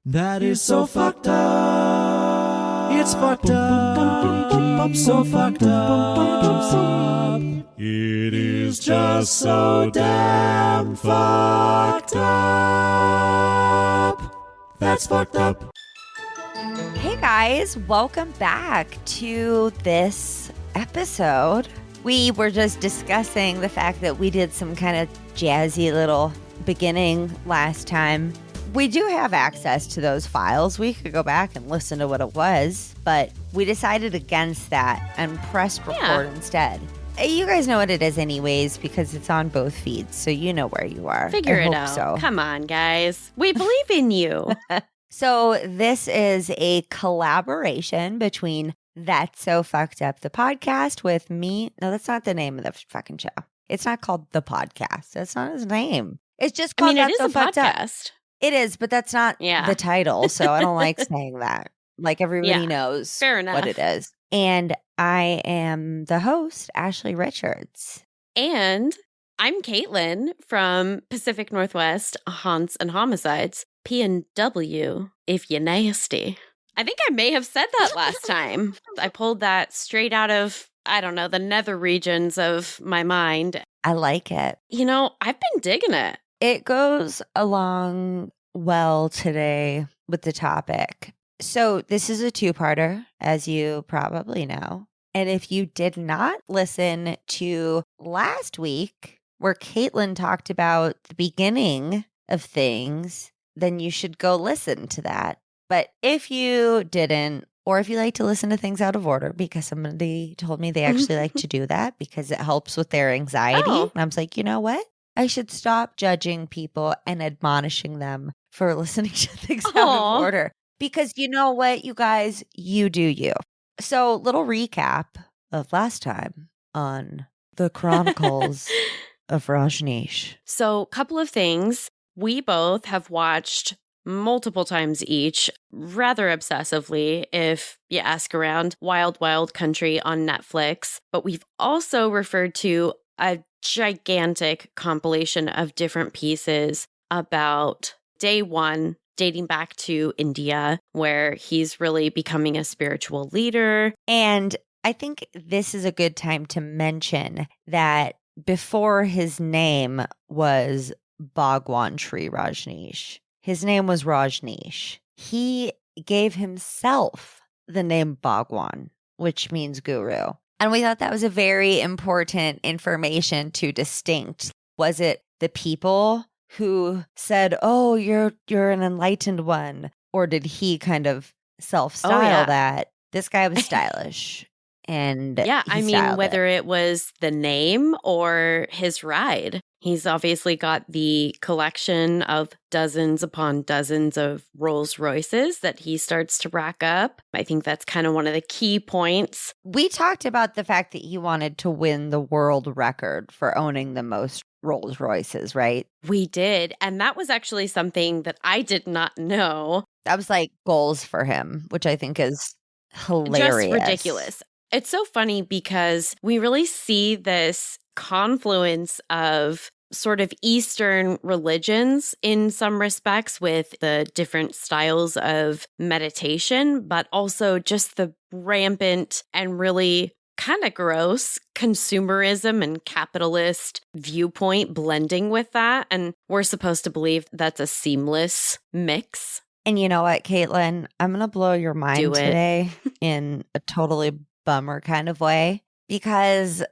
That is so fucked up. It's fucked up. So fucked up. It is just so damn fucked up. That's fucked up. Hey guys, welcome back to this episode. We were just discussing the fact that we did some kind of jazzy little beginning last time. We do have access to those files. We could go back and listen to what it was, but we decided against that and pressed record instead. You guys know what it is anyways because it's on both feeds, so you know where you are. Figure it out. So. Come on, guys. We believe in you. So this is a collaboration between That's So Fucked Up, the podcast with me. No, that's not the name of the fucking show. It's not called The Podcast. That's not his name. It's just called it That's is So a Fucked Up. podcast. It is, but that's not the title, so I don't like saying that. Like everybody knows Fair enough. what it is. And I am the host, Ashley Richards. And I'm Caitlin from Pacific Northwest Haunts and Homicides, P&W, if you nasty. I think I may have said that last time. I pulled that straight out of, I don't know, the nether regions of my mind. I like it. You know, I've been digging it. It goes along well today with the topic. So this is a two-parter, as you probably know. And if you did not listen to last week, where Caitlin talked about the beginning of things, then you should go listen to that. But if you didn't, or if you like to listen to things out of order, because somebody told me they actually like to do that because it helps with their anxiety. Oh. And I was like, you know what? I should stop judging people and admonishing them for listening to things out of order. Because you know what, you guys, you do you. So, little recap of last time on the Chronicles of Rajneesh. So, a couple of things. We both have watched multiple times each, rather obsessively, if you ask around, Wild Wild Country on Netflix. But we've also referred to a gigantic compilation of different pieces about day one, dating back to India, where he's really becoming a spiritual leader. And I think this is a good time to mention that before his name was Bhagwan Rajneesh, his name was Rajneesh. He gave himself the name Bhagwan, which means guru. And we thought that was a very important information to distinct. Was it the people who said, oh, you're an enlightened one? Or did he kind of self-style that? This guy was stylish. And whether it was the name or his ride. He's obviously got the collection of dozens upon dozens of Rolls Royces that he starts to rack up. I think that's kind of one of the key points. We talked about the fact that he wanted to win the world record for owning the most Rolls Royces, right? We did. And that was actually something that I did not know. That was like goals for him, which I think is hilarious. Just ridiculous. It's so funny because we really see this confluence of sort of Eastern religions in some respects with the different styles of meditation, but also just the rampant and really kind of gross consumerism and capitalist viewpoint blending with that. And we're supposed to believe that's a seamless mix. And you know what, Caitlin? I'm going to blow your mind today in a totally bummer kind of way because,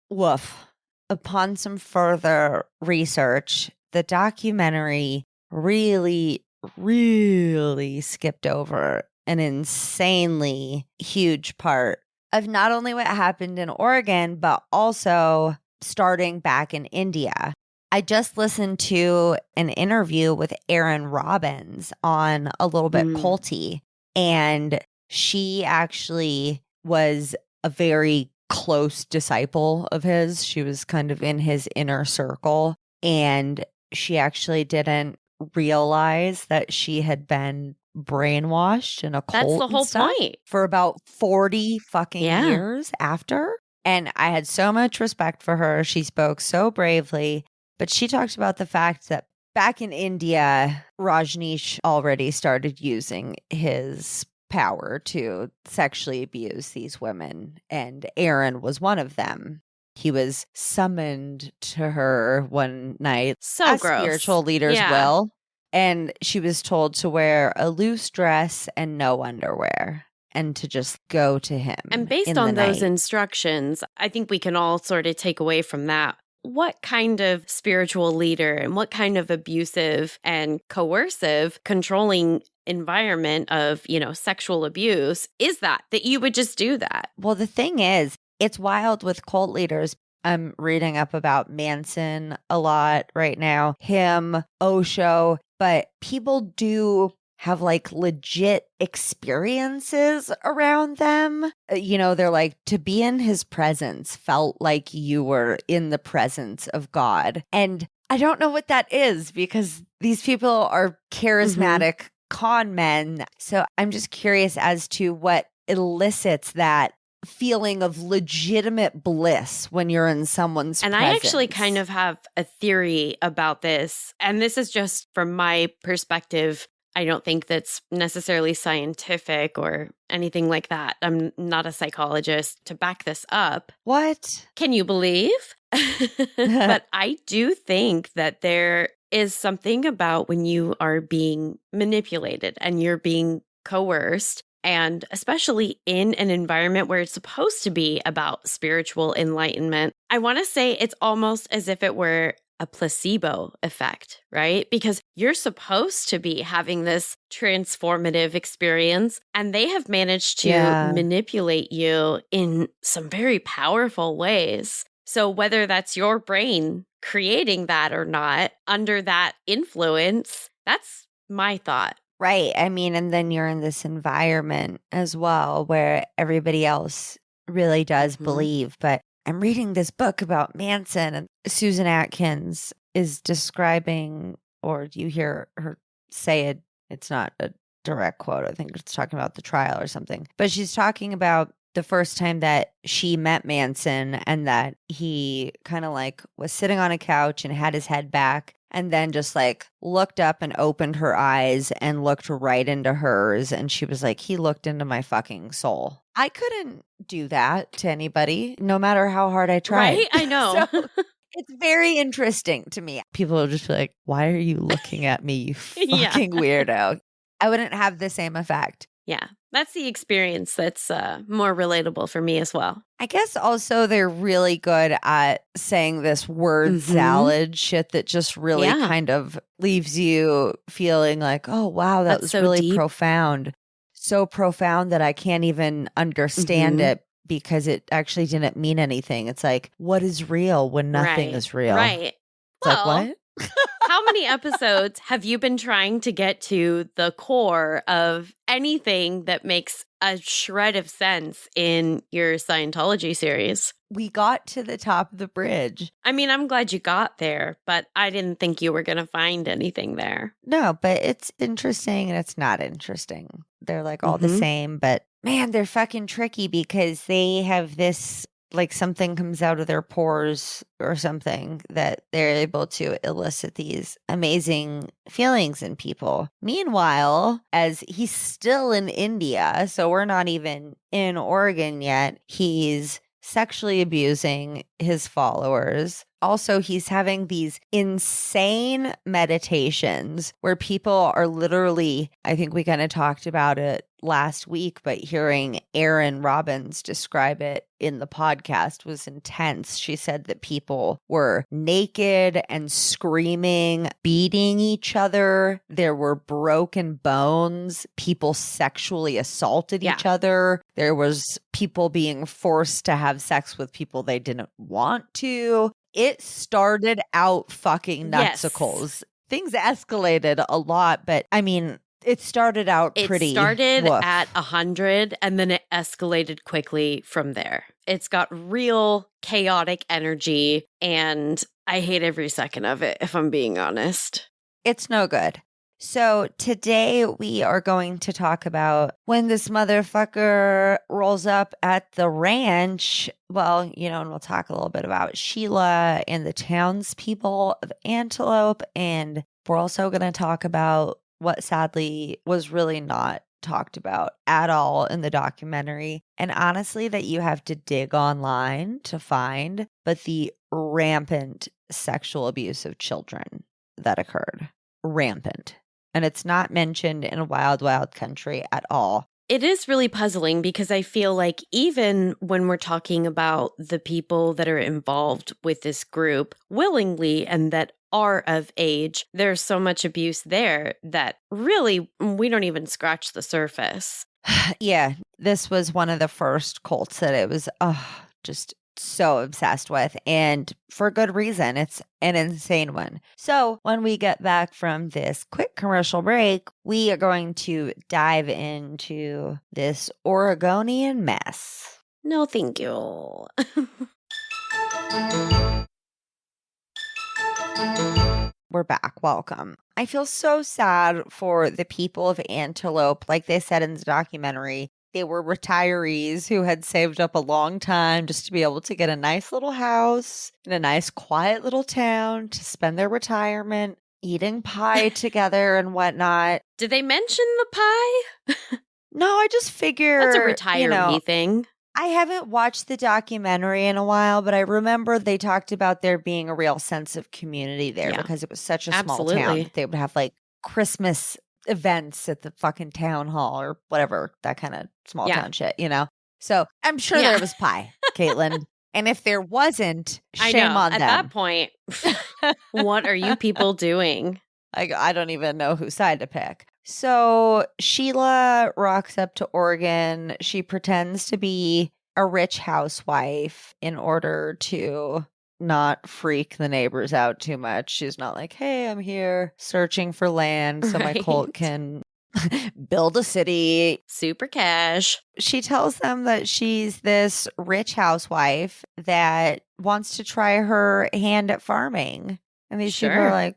woof, upon some further research, the documentary really, really skipped over an insanely huge part of not only what happened in Oregon, but also starting back in India. I just listened to an interview with Erin Robbins on A Little Bit Culty, and she actually was a very close disciple of his. She was kind of in his inner circle, and she actually didn't realize that she had been brainwashed in a cult. That's the whole point. For about 40 fucking years after. And I had so much respect for her. She spoke so bravely. But she talked about the fact that back in India, Rajneesh already started using his power to sexually abuse these women, and Aaron was one of them. He was summoned to her one night, So as gross. spiritual leaders Yeah. will, and she was told to wear a loose dress and no underwear, and to just go to him. And based on those instructions, I think we can all sort of take away from that. What kind of spiritual leader and what kind of abusive and coercive controlling environment of, sexual abuse is that you would just do that? Well, the thing is, it's wild with cult leaders. I'm reading up about Manson a lot right now, him, Osho, but people do have like legit experiences around them. They're like, to be in his presence felt like you were in the presence of God. And I don't know what that is, because these people are charismatic con men. So I'm just curious as to what elicits that feeling of legitimate bliss when you're in someone's presence. I actually kind of have a theory about this. And this is just from my perspective. I don't think that's necessarily scientific or anything like that. I'm not a psychologist to back this up. What? Can you believe? But I do think that there is something about when you are being manipulated and you're being coerced, and especially in an environment where it's supposed to be about spiritual enlightenment. I want to say it's almost as if it were a placebo effect, right? Because you're supposed to be having this transformative experience, and they have managed to manipulate you in some very powerful ways. So whether that's your brain creating that or not, under that influence, that's my thought. Right. I mean, and then you're in this environment as well where everybody else really does believe. But I'm reading this book about Manson, and Susan Atkins is describing, or you hear her say it, it's not a direct quote. I think it's talking about the trial or something. But she's talking about the first time that she met Manson, and that he kind of like was sitting on a couch and had his head back, and then just like looked up and opened her eyes and looked right into hers. And she was like, he looked into my fucking soul. I couldn't do that to anybody, no matter how hard I tried. Right? I know. So it's very interesting to me. People will just be like, why are you looking at me, you fucking weirdo? I wouldn't have the same effect. Yeah, that's the experience that's more relatable for me as well. I guess also they're really good at saying this word salad shit that just really kind of leaves you feeling like, oh, wow, that was so really deep. Profound. So profound that I can't even understand it, because it actually didn't mean anything. It's like, what is real when nothing is real? Right. It's like, what? How many episodes have you been trying to get to the core of anything that makes a shred of sense in your Scientology series? We got to the top of the bridge. I mean, I'm glad you got there, but I didn't think you were going to find anything there. No, but it's interesting and it's not interesting. They're like all the same, but man, they're fucking tricky, because they have this, like something comes out of their pores or something that they're able to elicit these amazing feelings in people. Meanwhile, as he's still in India, so we're not even in Oregon yet, he's sexually abusing his followers. Also, he's having these insane meditations where people are literally, I think we kind of talked about it last week, but hearing Erin Robbins describe it in the podcast was intense. She said that people were naked and screaming, beating each other. There were broken bones. People sexually assaulted each other. There was people being forced to have sex with people they didn't want to. It started out fucking nutsicles. Things escalated a lot, but I mean, it started out pretty. It started at 100 and then it escalated quickly from there. It's got real chaotic energy and I hate every second of it, if I'm being honest. It's no good. So today we are going to talk about when this motherfucker rolls up at the ranch. Well, and we'll talk a little bit about Sheila and the townspeople of Antelope and We're also going to talk about what sadly was really not talked about at all in the documentary, and honestly that you have to dig online to find, but the rampant sexual abuse of children that occurred. Rampant. And it's not mentioned in Wild Wild Country at all. It is really puzzling because I feel like even when we're talking about the people that are involved with this group willingly and that are of age, there's so much abuse there that really we don't even scratch the surface. Yeah, this was one of the first cults that it was just so obsessed with, and for good reason. It's an insane one. So when we get back from this quick commercial break, we are going to dive into this Oregonian mess. No, thank you. We're back. Welcome. I feel so sad for the people of Antelope. Like they said in the documentary, they were retirees who had saved up a long time just to be able to get a nice little house in a nice quiet little town to spend their retirement eating pie together and whatnot. Did they mention the pie? No, I just figure that's a retiree thing. I haven't watched the documentary in a while, but I remember they talked about there being a real sense of community there because it was such a small town. They would have like Christmas events at the fucking town hall or whatever, that kind of small town shit, you know? So I'm sure there was pie, Caitlin. And if there wasn't, shame on them. At that point, what are you people doing? I don't even know whose side to pick. So Sheila rocks up to Oregon. She pretends to be a rich housewife in order to not freak the neighbors out too much. She's not like, hey, I'm here searching for land so my cult can build a city. Super cash. She tells them that she's this rich housewife that wants to try her hand at farming. And these people are like,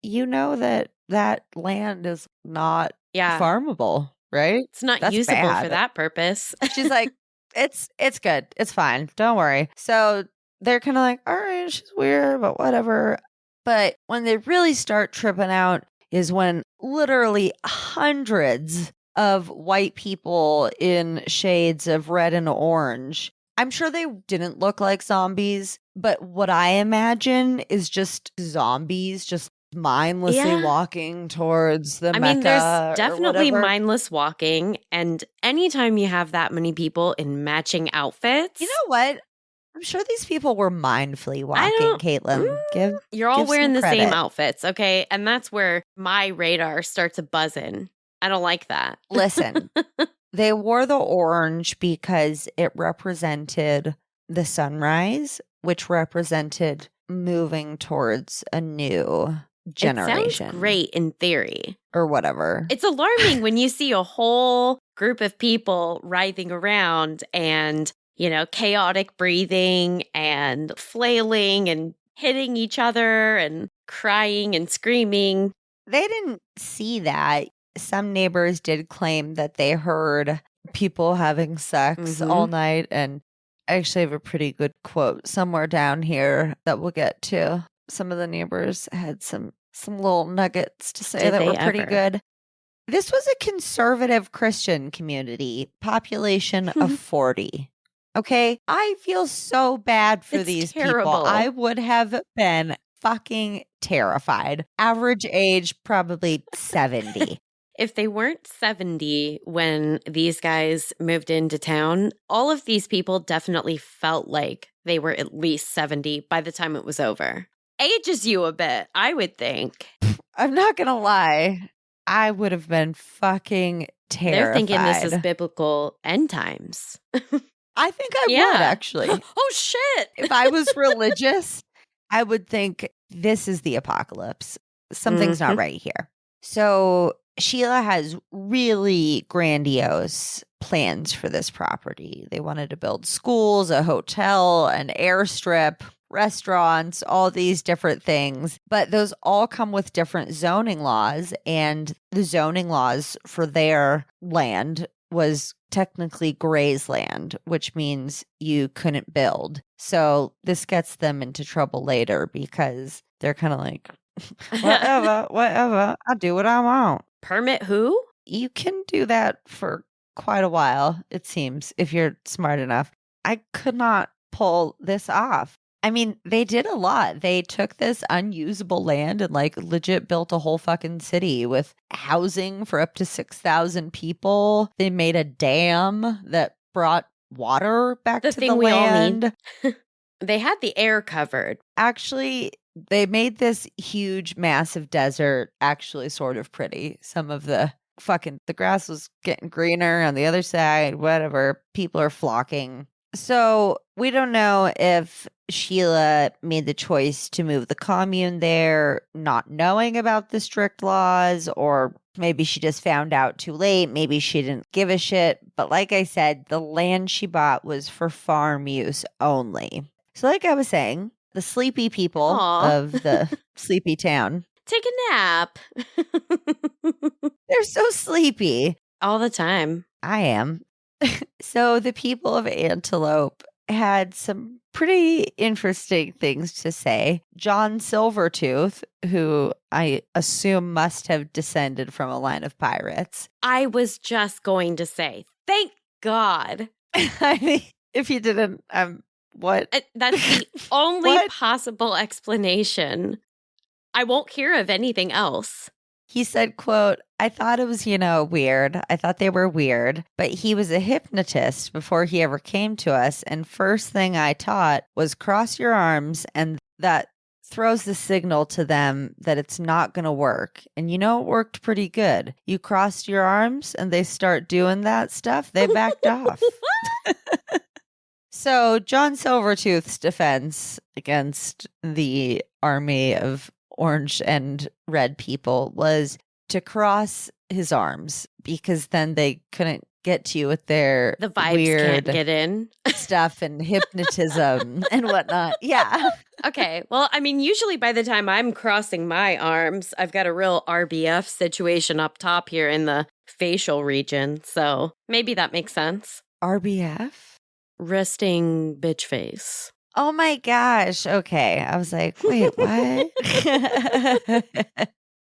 you know that land is not farmable, right? It's not usable for that purpose. She's like, it's good. It's fine. Don't worry. So they're kind of like, all right, she's weird, but whatever. But when they really start tripping out is when literally hundreds of white people in shades of red and orange, I'm sure they didn't look like zombies, but what I imagine is just zombies just mindlessly walking towards the Mecca. I mean, there's definitely mindless walking, and anytime you have that many people in matching outfits, you know what? I'm sure these people were mindfully walking, Caitlin. You're all wearing the same outfits, okay? And that's where my radar starts buzzing. I don't like that. Listen, they wore the orange because it represented the sunrise, which represented moving towards a new generation. It sounds great in theory. Or whatever. It's alarming when you see a whole group of people writhing around and, you know, chaotic breathing and flailing and hitting each other and crying and screaming. They didn't see that. Some neighbors did claim that they heard people having sex all night. And I actually have a pretty good quote somewhere down here that we'll get to. Some of the neighbors had some little nuggets to say that were pretty good. This was a conservative Christian community, population of 40. Okay? I feel so bad for these people. I would have been fucking terrified. Average age, probably 70. If they weren't 70 when these guys moved into town, all of these people definitely felt like they were at least 70 by the time it was over. Ages you a bit, I would think. I'm not going to lie. I would have been fucking terrified. They're thinking this is biblical end times. I think I would, actually. Oh, shit. If I was religious, I would think this is the apocalypse. Something's not right here. So Sheila has really grandiose plans for this property. They wanted to build schools, a hotel, an airstrip, restaurants, all these different things. But those all come with different zoning laws. And the zoning laws for their land was technically Gray's land, which means you couldn't build. So this gets them into trouble later because they're kind of like, Whatever. I'll do what I want. Permit who? You can do that for quite a while, it seems, if you're smart enough. I could not pull this off. I mean, they did a lot. They took this unusable land and like legit built a whole fucking city with housing for up to 6,000 people. They made a dam that brought water back to the land. All need. They had the air covered. Actually, they made this huge, massive desert actually sort of pretty. Some of the grass was getting greener on the other side, whatever. People are flocking. So we don't know if Sheila made the choice to move the commune there, not knowing about the strict laws, or maybe she just found out too late. Maybe she didn't give a shit. But like I said, the land she bought was for farm use only. So like I was saying, the sleepy people of the sleepy town. Take a nap. They're so sleepy. All the time. I am. So the people of Antelope had some pretty interesting things to say. John Silvertooth, who I assume must have descended from a line of pirates. I was just going to say, thank God. I mean, if you didn't, what? That's the only possible explanation. I won't hear of anything else. He said, quote, I thought it was, weird. I thought they were weird, but he was a hypnotist before he ever came to us. And first thing I taught was cross your arms, and that throws the signal to them that it's not going to work. And it worked pretty good. You crossed your arms and they start doing that stuff. They backed off. So John Silvertooth's defense against the army of orange and red people was to cross his arms, because then they couldn't get to you with their the vibes weird can't get in stuff and hypnotism and whatnot. Yeah. Okay. Well, I mean, usually by the time I'm crossing my arms, I've got a real RBF situation up top here in the facial region. So maybe that makes sense. RBF? Resting bitch face. Oh my gosh. Okay. I was like, wait, what?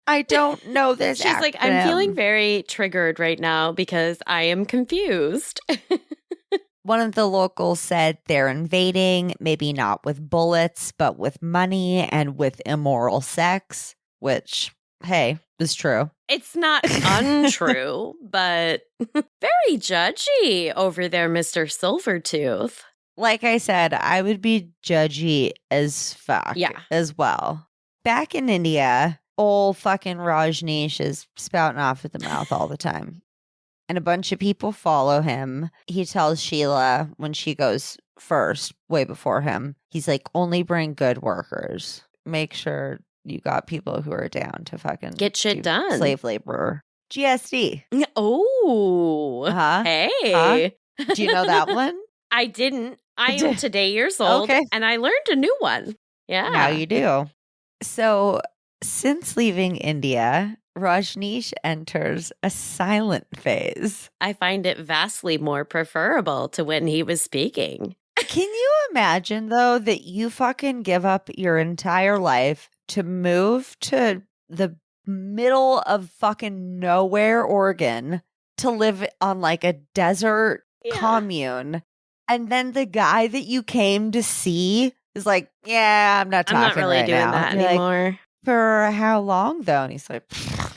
I don't know this. She's like, I'm feeling very triggered right now because I am confused. One of the locals said they're invading, maybe not with bullets, but with money and with immoral sex, which, hey, is true. It's not untrue, but very judgy over there, Mr. Silvertooth. Like I said, I would be judgy as fuck as well. Back in India, old fucking Rajneesh is spouting off at the mouth all the time. And a bunch of people follow him. He tells Sheila when she goes first, way before him, he's like, only bring good workers. Make sure you got people who are down to fucking get shit done. Slave labor. GSD. Oh. Hey. Huh? Do you know that one? I didn't. I am today years old, and I learned a new one. Yeah. Now you do. So, since leaving India, Rajneesh enters a silent phase. I find it vastly more preferable to when he was speaking. Can you imagine, though, that you fucking give up your entire life to move to the middle of fucking nowhere, Oregon, to live on like a desert commune? And then the guy that you came to see is like, yeah, I'm not really right doing now. that You're anymore. Like, for how long, though? And he's like,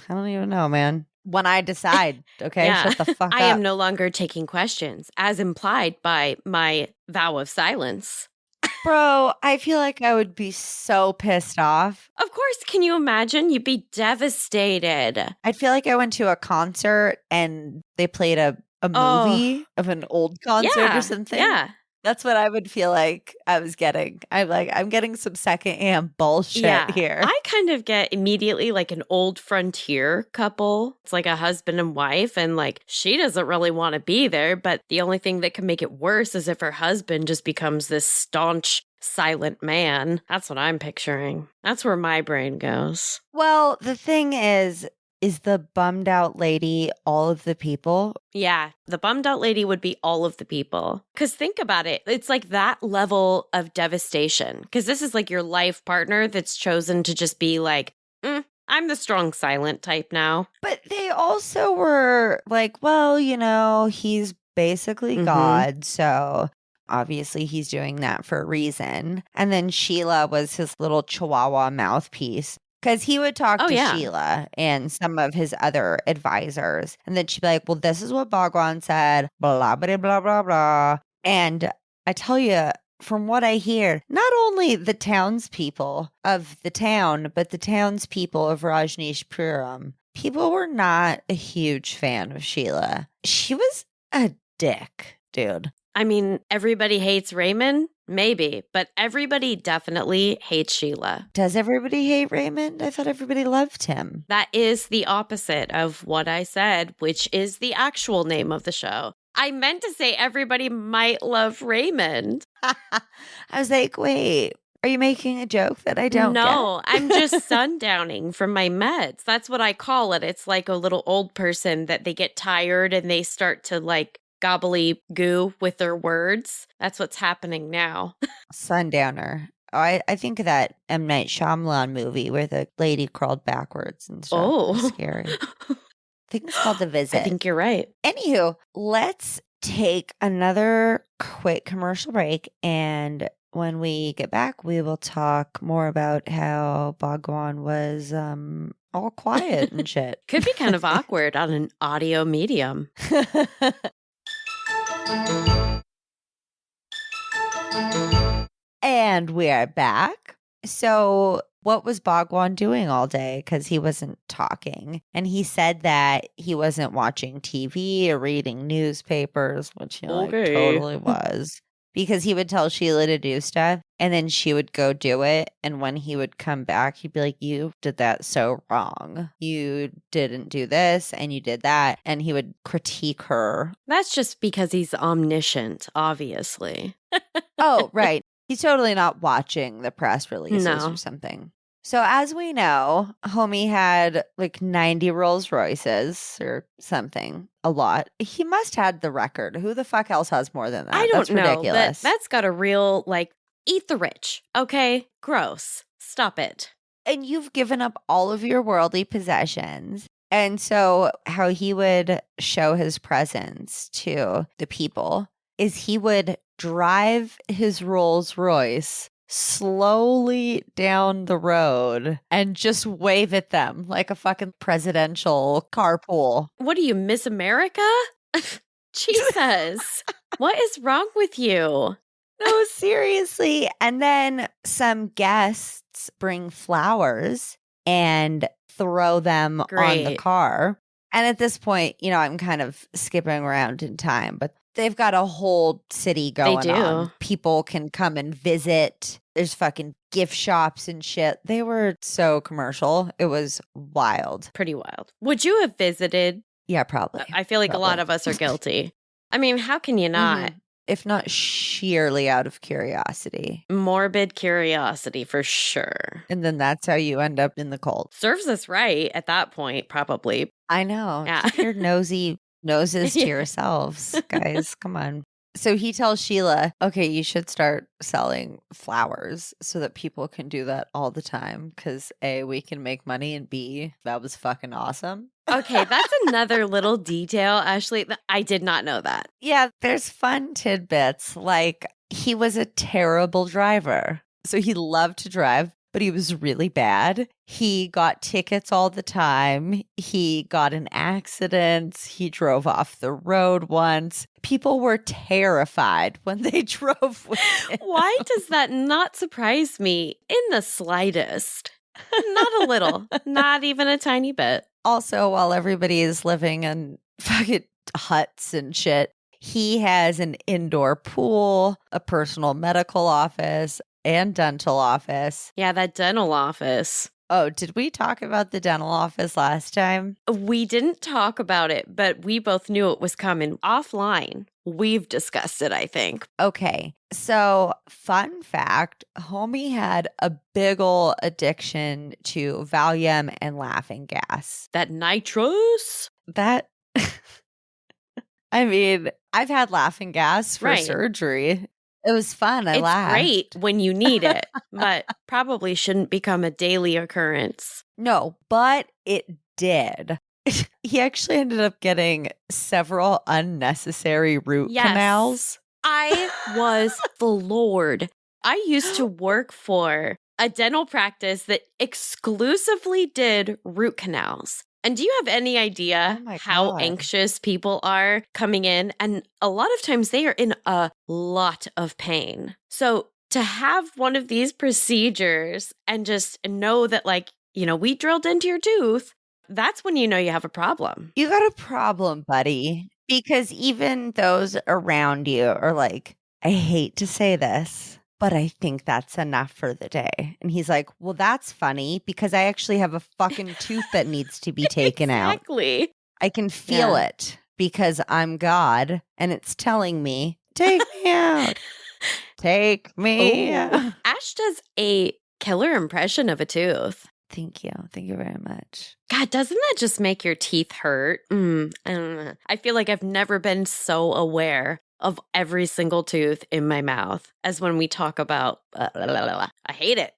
I don't even know, man. When I decide, okay, shut the fuck up. I am no longer taking questions, as implied by my vow of silence. Bro, I feel like I would be so pissed off. Of course, can you imagine? You'd be devastated. I'd feel like I went to a concert and they played a movie of an old concert or something. Yeah. That's what I would feel like I was getting. I'm getting some secondhand bullshit here. I kind of get immediately like an old frontier couple. It's like a husband and wife, and like she doesn't really want to be there, but the only thing that can make it worse is if her husband just becomes this staunch, silent man. That's what I'm picturing. That's where my brain goes. Well, the thing is, Is the bummed out lady all of the people? Yeah, the bummed out lady would be all of the people. Because think about it. It's like that level of devastation. Because this is like your life partner that's chosen to just be like, I'm the strong silent type now. But they also were like, well, he's basically God. So obviously he's doing that for a reason. And then Sheila was his little chihuahua mouthpiece. Because he would talk to Sheila and some of his other advisors. And then she'd be like, well, this is what Bhagwan said, blah, blah, blah, blah, blah. And I tell you, from what I hear, not only the townspeople of the town, but the townspeople of Rajneeshpuram, people were not a huge fan of Sheila. She was a dick, dude. I mean, everybody hates Raymond? Maybe, but everybody definitely hates Sheila. Does everybody hate Raymond? I thought everybody loved him. That is the opposite of what I said, which is the actual name of the show. I meant to say everybody might love Raymond. I was like, wait, are you making a joke that I don't No, get? I'm just sundowning from my meds. That's what I call it. It's like a little old person that they get tired and they start to like gobbly goo with their words. That's what's happening now. Sundowner. Oh, I think of that M. Night Shyamalan movie where the lady crawled backwards and stuff. Oh. It was scary. I think it's called The Visit. I think you're right. Anywho, let's take another quick commercial break. And when we get back, we will talk more about how Bhagwan was all quiet and shit. Could be kind of awkward on an audio medium. And we are back. So what was Bhagwan doing all day? Because he wasn't talking. And he said that he wasn't watching TV or reading newspapers, which he totally was. Because he would tell Sheila to do stuff and then she would go do it. And when he would come back, he'd be like, you did that so wrong. You didn't do this and you did that. And he would critique her. That's just because he's omniscient, obviously. Oh, right. He's totally not watching the press releases or something. So as we know, homie had like 90 Rolls Royces or something, a lot. He must had the record. Who the fuck else has more than that? I don't know. Ridiculous. That's got a real, like, eat the rich. Okay? Gross. Stop it. And you've given up all of your worldly possessions. And so how he would show his presence to the people is he would drive his Rolls Royce slowly down the road and just wave at them like a fucking presidential carpool. What are you, Miss America? Jesus. What is wrong with you? No, seriously. And then some guests bring flowers and throw them on the car. And at this point, I'm kind of skipping around in time, but they've got a whole city going on. People can come and visit. There's fucking gift shops and shit. They were so commercial. It was wild. Pretty wild. Would you have visited? Yeah, probably. I feel like a lot of us are guilty. I mean, how can you not? If not sheerly out of curiosity. Morbid curiosity, for sure. And then that's how you end up in the cult. Serves us right at that point, probably. I know. Yeah. Keep your nosy noses to yourselves, guys. Come on. So he tells Sheila, okay, you should start selling flowers so that people can do that all the time. Because A, we can make money, and B, that was fucking awesome. Okay, that's another little detail, Ashley. I did not know that. Yeah, there's fun tidbits. Like, he was a terrible driver. So he loved to drive, but he was really bad. He got tickets all the time. He got in accidents. He drove off the road once. People were terrified when they drove with him. Why does that not surprise me in the slightest? Not a little. Not even a tiny bit. Also, while everybody is living in fucking huts and shit, he has an indoor pool, a personal medical office, and dental office. Yeah, that dental office. Oh, did we talk about the dental office last time? We didn't talk about it, but we both knew it was coming offline. We've discussed it, I think. Okay. So, fun fact, homie had a big ol' addiction to Valium and laughing gas. That nitrous? That, I mean, I've had laughing gas for Right. surgery. It was fun. I It's laughed. great when you need it, but probably shouldn't become a daily occurrence. No, but it did. He actually ended up getting several unnecessary root Yes. canals. I was floored. I used to work for a dental practice that exclusively did root canals. And do you have any idea Oh my how God. anxious people are coming in? And a lot of times they are in a lot of pain. So to have one of these procedures and just know that, like, we drilled into your tooth, that's when you know you have a problem. You got a problem, buddy. Because even those around you are like, I hate to say this, but I think that's enough for the day. And he's like, well, that's funny because I actually have a fucking tooth that needs to be taken out. Exactly. I can feel it because I'm God and it's telling me, take me out. Take me out. Ash does a killer impression of a tooth. Thank you. Thank you very much. God, doesn't that just make your teeth hurt? I don't know. I feel like I've never been so aware of every single tooth in my mouth as when we talk about I hate it.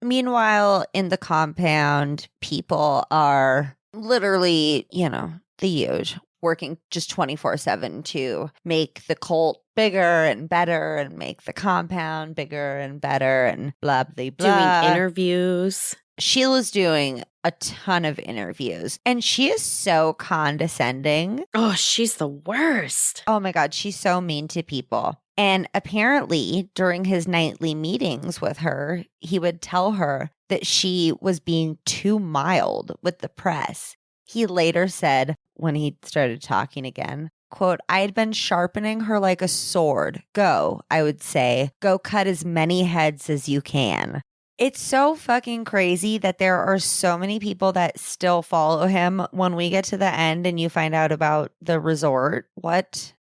Meanwhile, in the compound, people are literally, the huge, working just 24/7 to make the cult bigger and better and make the compound bigger and better and blah, blah, blah. Doing interviews. Sheila's doing a ton of interviews and she is so condescending. Oh, she's the worst. Oh my God, she's so mean to people. And apparently, during his nightly meetings with her, he would tell her that she was being too mild with the press. He later said, when he started talking again, quote, I had been sharpening her like a sword. Go, I would say, go cut as many heads as you can. It's so fucking crazy that there are so many people that still follow him when we get to the end and you find out about the resort. What?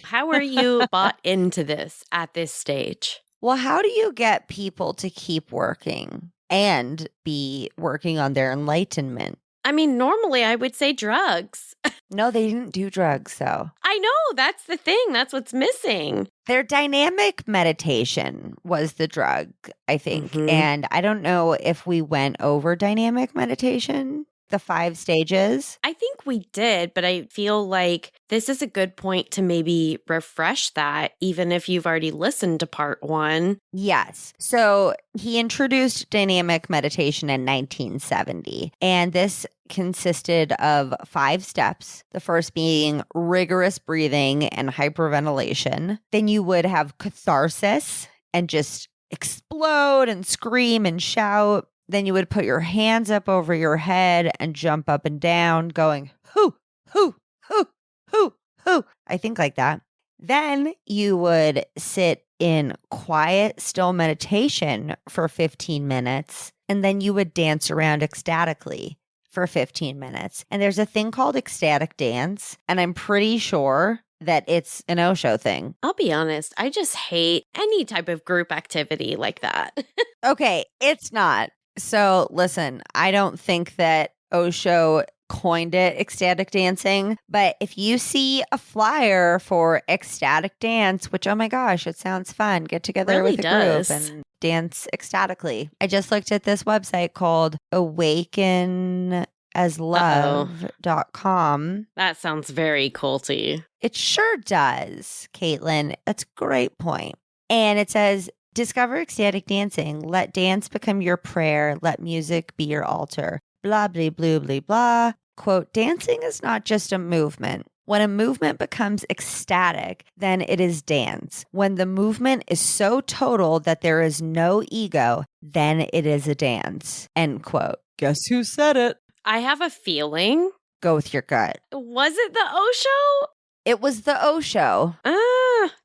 How are you bought into this at this stage? Well, how do you get people to keep working and be working on their enlightenment? I mean, normally I would say drugs. No, they didn't do drugs, though. I know, that's the thing. That's what's missing. Their dynamic meditation was the drug, I think. Mhm. And I don't know if we went over dynamic meditation, the 5 stages. I think we did, but I feel like this is a good point to maybe refresh that, even if you've already listened to part 1. Yes. So he introduced dynamic meditation in 1970, and this consisted of 5 steps. The first being rigorous breathing and hyperventilation. Then you would have catharsis and just explode and scream and shout. Then you would put your hands up over your head and jump up and down, going, hoo, hoo, hoo, hoo, hoo. I think like that. Then you would sit in quiet, still meditation for 15 minutes, and then you would dance around ecstatically for 15 minutes. And there's a thing called ecstatic dance, and I'm pretty sure that it's an Osho thing. I'll be honest, I just hate any type of group activity like that. Okay, it's not. So listen, I don't think that Osho coined it ecstatic dancing, but if you see a flyer for ecstatic dance, which, oh my gosh, it sounds fun, get together Really with a does. group and dance ecstatically. I just looked at this website called awakenaslove.com. That sounds very culty. It sure does, Caitlin. That's a great point. And it says, discover ecstatic dancing. Let dance become your prayer. Let music be your altar. Blah, blah, blah, blah, blah. Quote, dancing is not just a movement. When a movement becomes ecstatic, then it is dance. When the movement is so total that there is no ego, then it is a dance. End quote. Guess who said it? I have a feeling. Go with your gut. Was it the Osho? It was the Osho.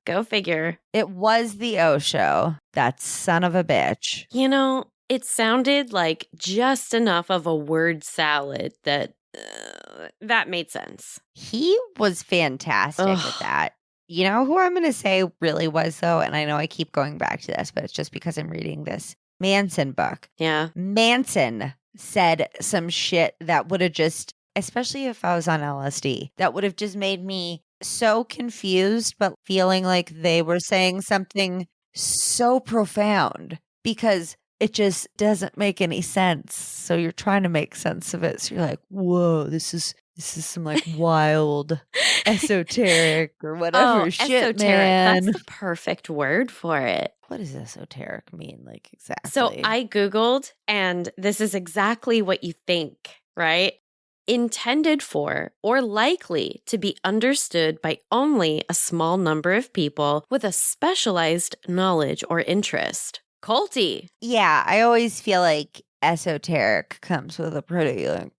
Go figure. It was the Osho. That son of a bitch. It sounded like just enough of a word salad that made sense. He was fantastic with that. You know who I'm going to say really was, though? And I know I keep going back to this, but it's just because I'm reading this Manson book. Yeah. Manson said some shit that would have just, especially if I was on LSD, that would have just made me so confused, but feeling like they were saying something so profound because it just doesn't make any sense. So you're trying to make sense of it. So you're like, whoa, this is some like wild esoteric or whatever shit, esoteric. man. That's the perfect word for it. What does esoteric mean? Like exactly. So I Googled, and this is exactly what you think, right? Intended for or likely to be understood by only a small number of people with a specialized knowledge or interest. Culty. Yeah, I always feel like esoteric comes with a pretty like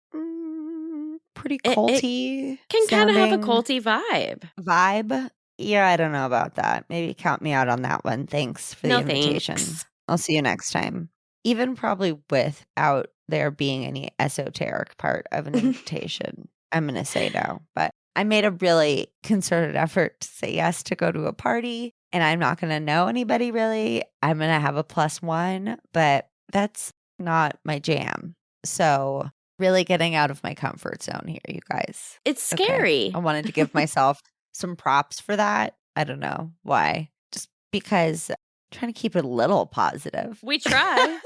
pretty culty. It can kind of have a culty vibe. Yeah, I don't know about that. Maybe count me out on that one. Thanks for the invitation. Thanks. I'll see you next time. Even probably without there being any esoteric part of an invitation, I'm going to say no. But I made a really concerted effort to say yes to go to a party, and I'm not going to know anybody really. I'm going to have a +1, but that's not my jam. So really getting out of my comfort zone here, you guys. It's scary. Okay. I wanted to give myself some props for that. I don't know why. Just because I'm trying to keep it a little positive. We try.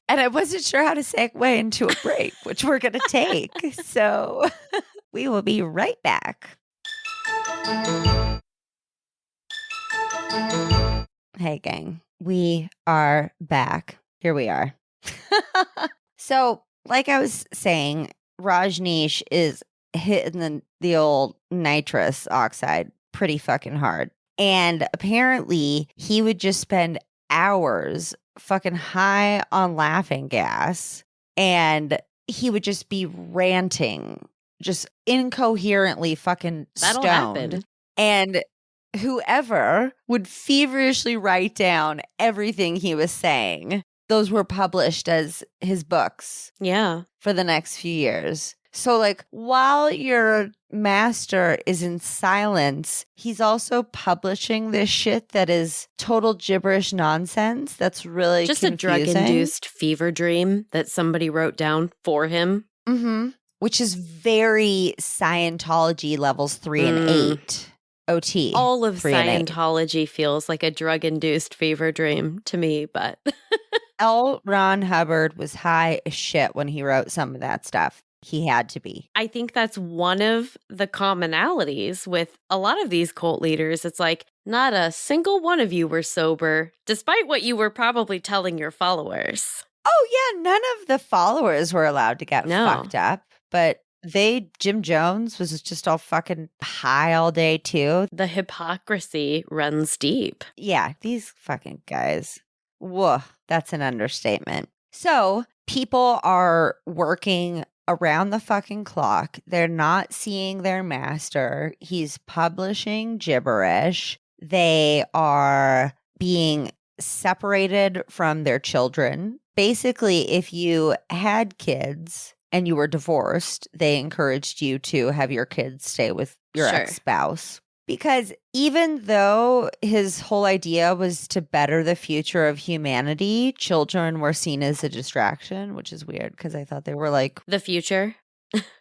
And I wasn't sure how to segue into a break, which we're going to take. So we will be right back. Hey, gang. We are back. Here we are. So, like I was saying, Rajneesh is hitting the old nitrous oxide pretty fucking hard. And apparently, he would just spend hours fucking high on laughing gas, and he would just be ranting, just incoherently fucking That'll stoned. happen. And whoever would feverishly write down everything he was saying, those were published as his books. Yeah. For the next few years. So, like, while your master is in silence, he's also publishing this shit that is total gibberish nonsense. That's really just confusing. A drug-induced fever dream that somebody wrote down for him. Mm-hmm. Which is very Scientology levels 3 and 8. OT. All of Scientology feels like a drug-induced fever dream to me, but L. Ron Hubbard was high as shit when he wrote some of that stuff. He had to be. I think that's one of the commonalities with a lot of these cult leaders. It's like, not a single one of you were sober, despite what you were probably telling your followers. Oh, yeah. None of the followers were allowed to get fucked up. But Jim Jones was just all fucking high all day, too. The hypocrisy runs deep. Yeah, these fucking guys. Whoa, that's an understatement. So people are working around the fucking clock. They're not seeing their master. He's publishing gibberish. They are being separated from their children. Basically, if you had kids and you were divorced, they encouraged you to have your kids stay with your ex-spouse. Because even though his whole idea was to better the future of humanity, children were seen as a distraction, which is weird because I thought they were like... The future?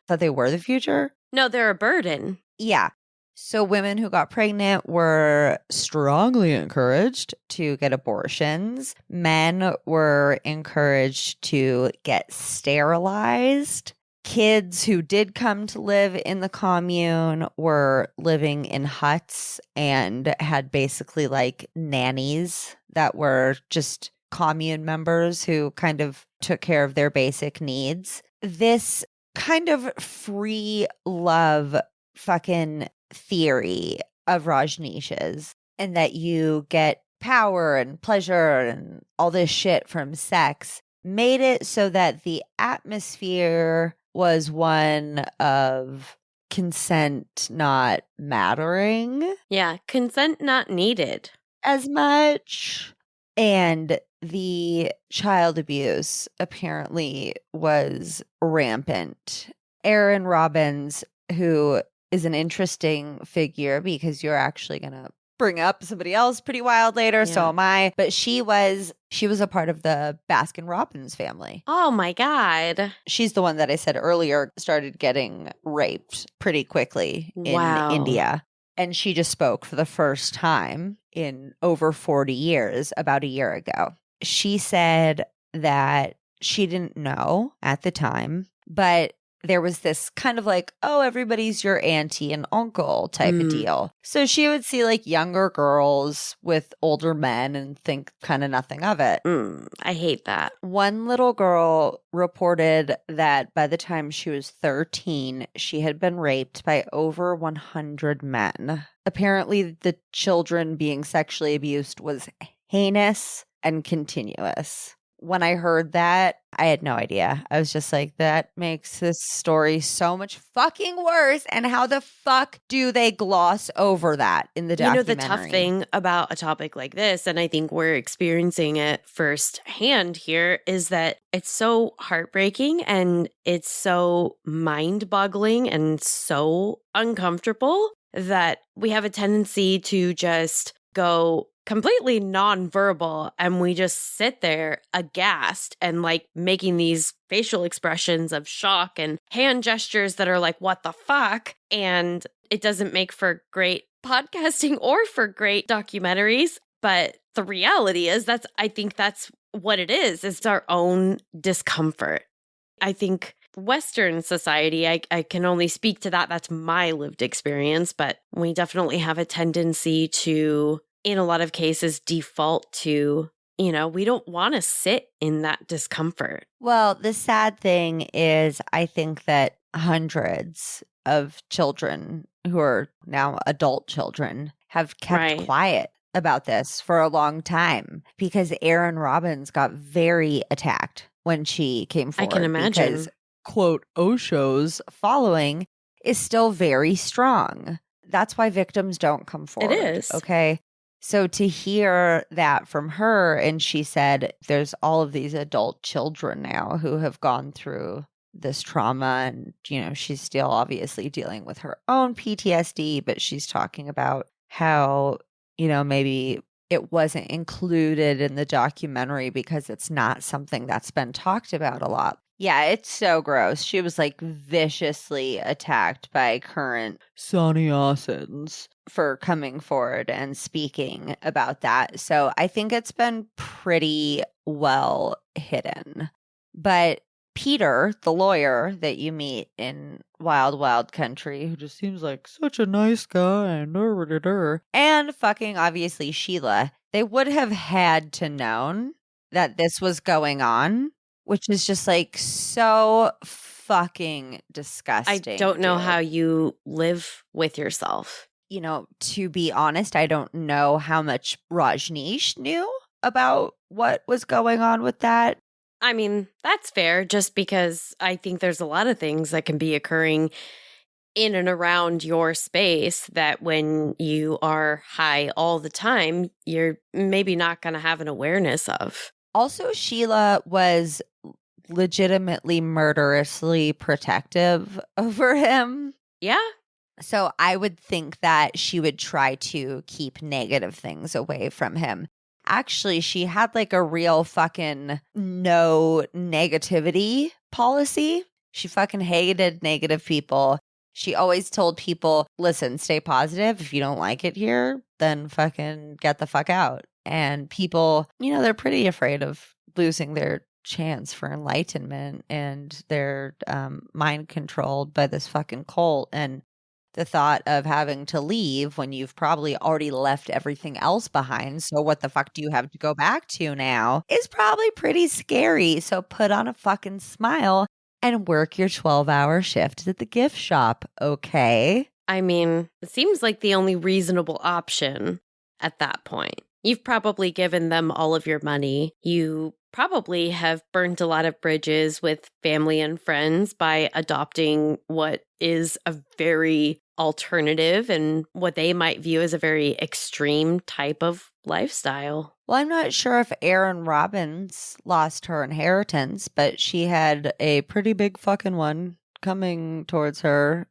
Thought they were the future? No, they're a burden. Yeah. So women who got pregnant were strongly encouraged to get abortions. Men were encouraged to get sterilized. Kids who did come to live in the commune were living in huts and had basically like nannies that were just commune members who kind of took care of their basic needs. This kind of free love fucking theory of Rajneesh's, and that you get power and pleasure and all this shit from sex, made it so that the atmosphere was one of consent not mattering. Yeah, consent not needed. As much. And the child abuse apparently was rampant. Aaron Robbins, who is an interesting figure because you're actually going to bring up somebody else pretty wild later, so am I. But she was a part of the Baskin-Robbins family. Oh my God. She's the one that I said earlier started getting raped pretty quickly in India. And she just spoke for the first time in over 40 years about a year ago. She said that she didn't know at the time, but there was this kind of like, oh, everybody's your auntie and uncle type of deal. So she would see like younger girls with older men and think kind of nothing of it. I hate that. One little girl reported that by the time she was 13, she had been raped by over 100 men. Apparently, the children being sexually abused was heinous and continuous. When I heard that, I had no idea. I was just like, that makes this story so much fucking worse. And how the fuck do they gloss over that in the documentary? The tough thing about a topic like this, and I think we're experiencing it firsthand here, is that it's so heartbreaking and it's so mind-boggling and so uncomfortable that we have a tendency to just go completely nonverbal, and we just sit there aghast and like making these facial expressions of shock and hand gestures that are like, what the fuck? And it doesn't make for great podcasting or for great documentaries. But the reality is I think that's what it is. It's our own discomfort. I think Western society, I can only speak to that. That's my lived experience, but we definitely have a tendency to, in a lot of cases, default to, we don't want to sit in that discomfort. Well, the sad thing is, I think that hundreds of children who are now adult children have kept quiet about this for a long time because Aaron Robbins got very attacked when she came forward. I can imagine. Because, quote, Osho's following is still very strong. That's why victims don't come forward. It is. Okay. So to hear that from her, and she said there's all of these adult children now who have gone through this trauma, and, she's still obviously dealing with her own PTSD, but she's talking about how, maybe it wasn't included in the documentary because it's not something that's been talked about a lot. Yeah, it's so gross. She was like viciously attacked by current sannyasins for coming forward and speaking about that. So I think it's been pretty well hidden. But Peter, the lawyer that you meet in Wild Wild Country, who just seems like such a nice guy, and fucking obviously Sheila, they would have had to known that this was going on, which is just like so fucking disgusting. I don't know how you live with yourself. To be honest, I don't know how much Rajneesh knew about what was going on with that. I mean, that's fair, just because I think there's a lot of things that can be occurring in and around your space that when you are high all the time, you're maybe not going to have an awareness of. Also, Sheila was legitimately murderously protective over him. Yeah. So I would think that she would try to keep negative things away from him. Actually, she had like a real fucking no negativity policy. She fucking hated negative people. She always told people, listen, stay positive. If you don't like it here, then fucking get the fuck out. And people, they're pretty afraid of losing their chance for enlightenment, and they're mind controlled by this fucking cult. And the thought of having to leave when you've probably already left everything else behind, so what the fuck do you have to go back to now, is probably pretty scary. So put on a fucking smile and work your 12-hour shift at the gift shop, okay? I mean, it seems like the only reasonable option at that point. You've probably given them all of your money. You probably have burnt a lot of bridges with family and friends by adopting what is a very alternative and what they might view as a very extreme type of lifestyle. Well, I'm not sure if Erin Robbins lost her inheritance, but she had a pretty big fucking one coming towards her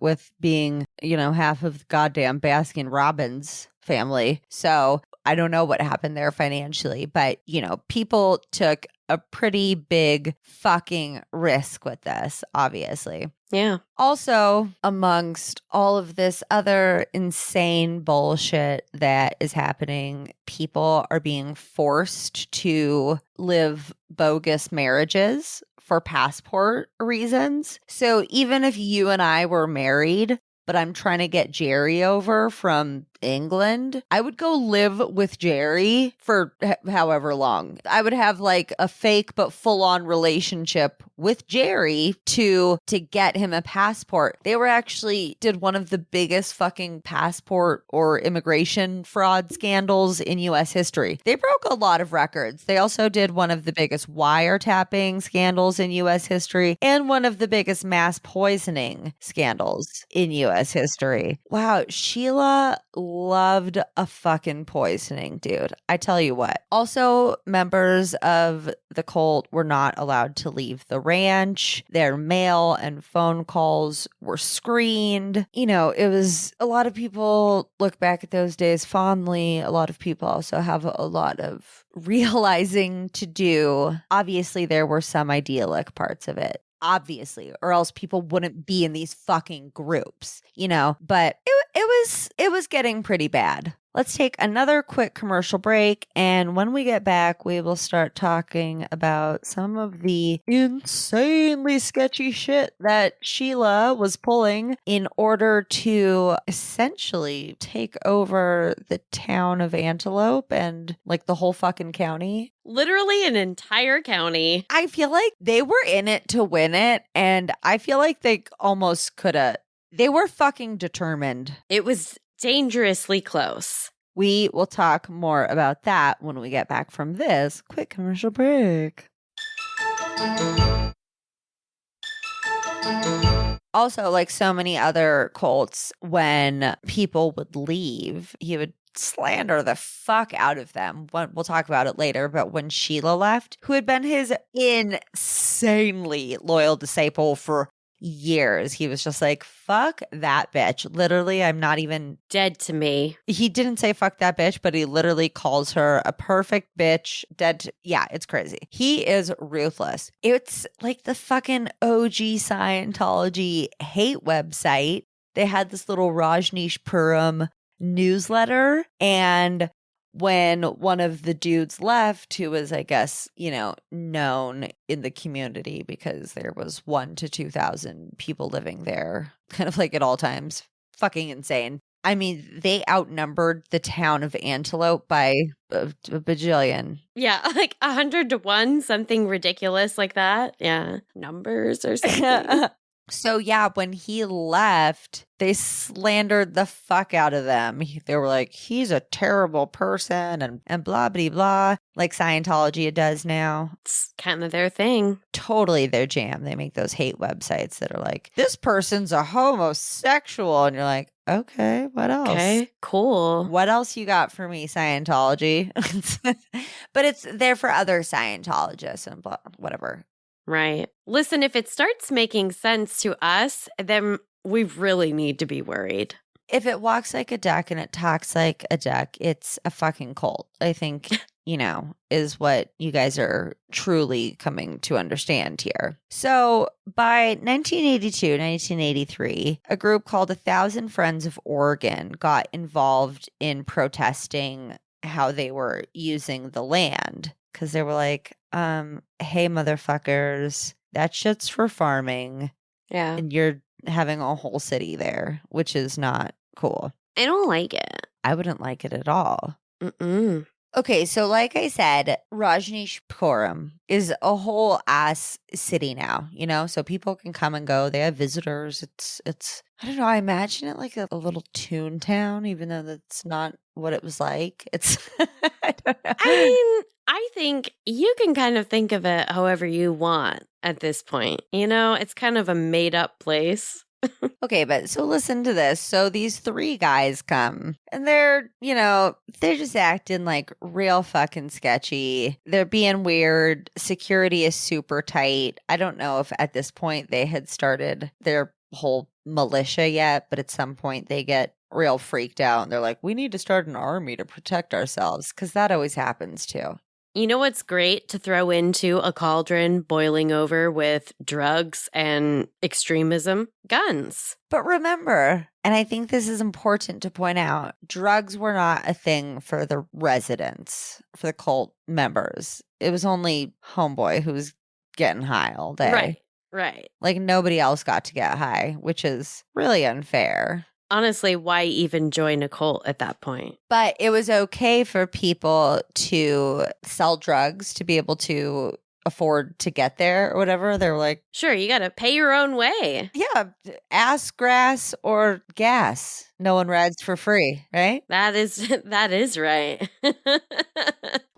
with being, half of the goddamn Baskin Robbins family. So I don't know what happened there financially, but, people took a pretty big fucking risk with this, obviously. Yeah. Also, amongst all of this other insane bullshit that is happening, people are being forced to live bogus marriages for passport reasons. So even if you and I were married, but I'm trying to get Jerry over from England, I would go live with Jerry for however long. I would have like a fake but full-on relationship with Jerry to get him a passport. They were actually did one of the biggest fucking passport or immigration fraud scandals in US history. They broke a lot of records. They also did one of the biggest wiretapping scandals in US history and one of the biggest mass poisoning scandals in US history. Wow, Sheila loved a fucking poisoning, dude. I tell you what. Also, members of the cult were not allowed to leave the ranch. Their mail and phone calls were screened. It was a lot of people look back at those days fondly. A lot of people also have a lot of realizing to do. Obviously, there were some idyllic parts of it. Obviously, or else people wouldn't be in these fucking groups, but it was getting pretty bad. Let's take another quick commercial break, and when we get back, we will start talking about some of the insanely sketchy shit that Sheila was pulling in order to essentially take over the town of Antelope and like the whole fucking county. Literally an entire county. I feel like they were in it to win it, and I feel like they almost could have. They were fucking determined. It was dangerously close. We will talk more about that when we get back from this quick commercial break. Also, like so many other cults, when people would leave, he would slander the fuck out of them. We'll talk about it later, but when Sheila left, who had been his insanely loyal disciple for years, he was just like, fuck that bitch. Literally, I'm not even dead to me. He didn't say fuck that bitch, but he literally calls her a perfect bitch. Yeah, it's crazy. He is ruthless. It's like the fucking OG Scientology hate website. They had this little Rajneeshpuram newsletter, and when one of the dudes left, who was, I guess, known in the community because there was 1,000 to 2,000 people living there, kind of like at all times. Fucking insane. I mean, they outnumbered the town of Antelope by a bajillion. Yeah, like 100 to 1, something ridiculous like that. Yeah, numbers or something. So yeah, when he left, they slandered the fuck out of them. They were like, he's a terrible person and blah, blah, blah, like Scientology does now. It's kind of their thing. Totally their jam. They make those hate websites that are like, this person's a homosexual. And you're like, okay, what else? Okay, cool. What else you got for me, Scientology? But it's there for other Scientologists and blah, whatever. Right. Listen, if it starts making sense to us, then we really need to be worried. If it walks like a duck and it talks like a duck, it's a fucking cult, I think, is what you guys are truly coming to understand here. So by 1982, 1983, a group called 1,000 Friends of Oregon got involved in protesting how they were using the land. Because they were like, hey, motherfuckers, that shit's for farming. Yeah. And you're having a whole city there, which is not cool. I don't like it. I wouldn't like it at all. Mm-mm. Okay, so like I said, Rajneeshpuram is a whole ass city now, so people can come and go. They have visitors. It's I don't know, I imagine it like a little toon town, even though that's not what it was like. It's I don't know. I mean, I think you can kind of think of it however you want at this point. It's kind of a made up place. Okay, but so listen to this. So these 3 guys come and they're just acting like real fucking sketchy. They're being weird. Security is super tight. I don't know if at this point they had started their whole militia yet, but at some point they get real freaked out and they're like, we need to start an army to protect ourselves, because that always happens too. You know what's great to throw into a cauldron boiling over with drugs and extremism? Guns. But remember, and I think this is important to point out, drugs were not a thing for the residents, for the cult members. It was only Homeboy who was getting high all day. Right. Like nobody else got to get high, which is really unfair. Honestly, why even join a cult at that point? But it was okay for people to sell drugs to be able to afford to get there or whatever. They were like, sure, you got to pay your own way. Yeah, ass grass or gas. No one rides for free, right? That is right.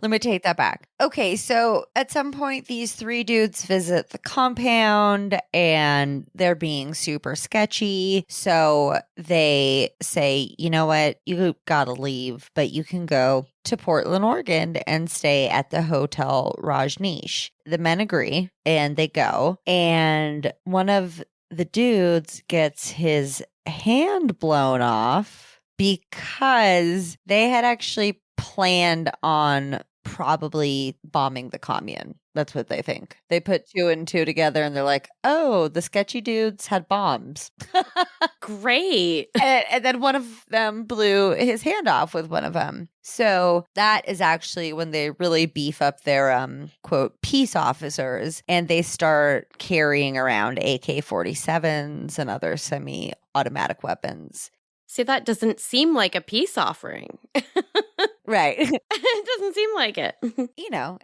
Let me take that back. Okay, so at some point, these 3 dudes visit the compound and they're being super sketchy. So they say, you know what? You gotta leave, but you can go to Portland, Oregon and stay at the Hotel Rajneesh. The men agree and they go. And one of the dudes gets his hand blown off because they had actually planned on probably bombing the commune. That's what they think. They put 2 and 2 together and they're like, oh, the sketchy dudes had bombs. Great. And then one of them blew his hand off with one of them. So that is actually when they really beef up their, quote, peace officers, and they start carrying around AK-47s and other semi-automatic weapons. See, that doesn't seem like a peace offering. Right. It doesn't seem like it.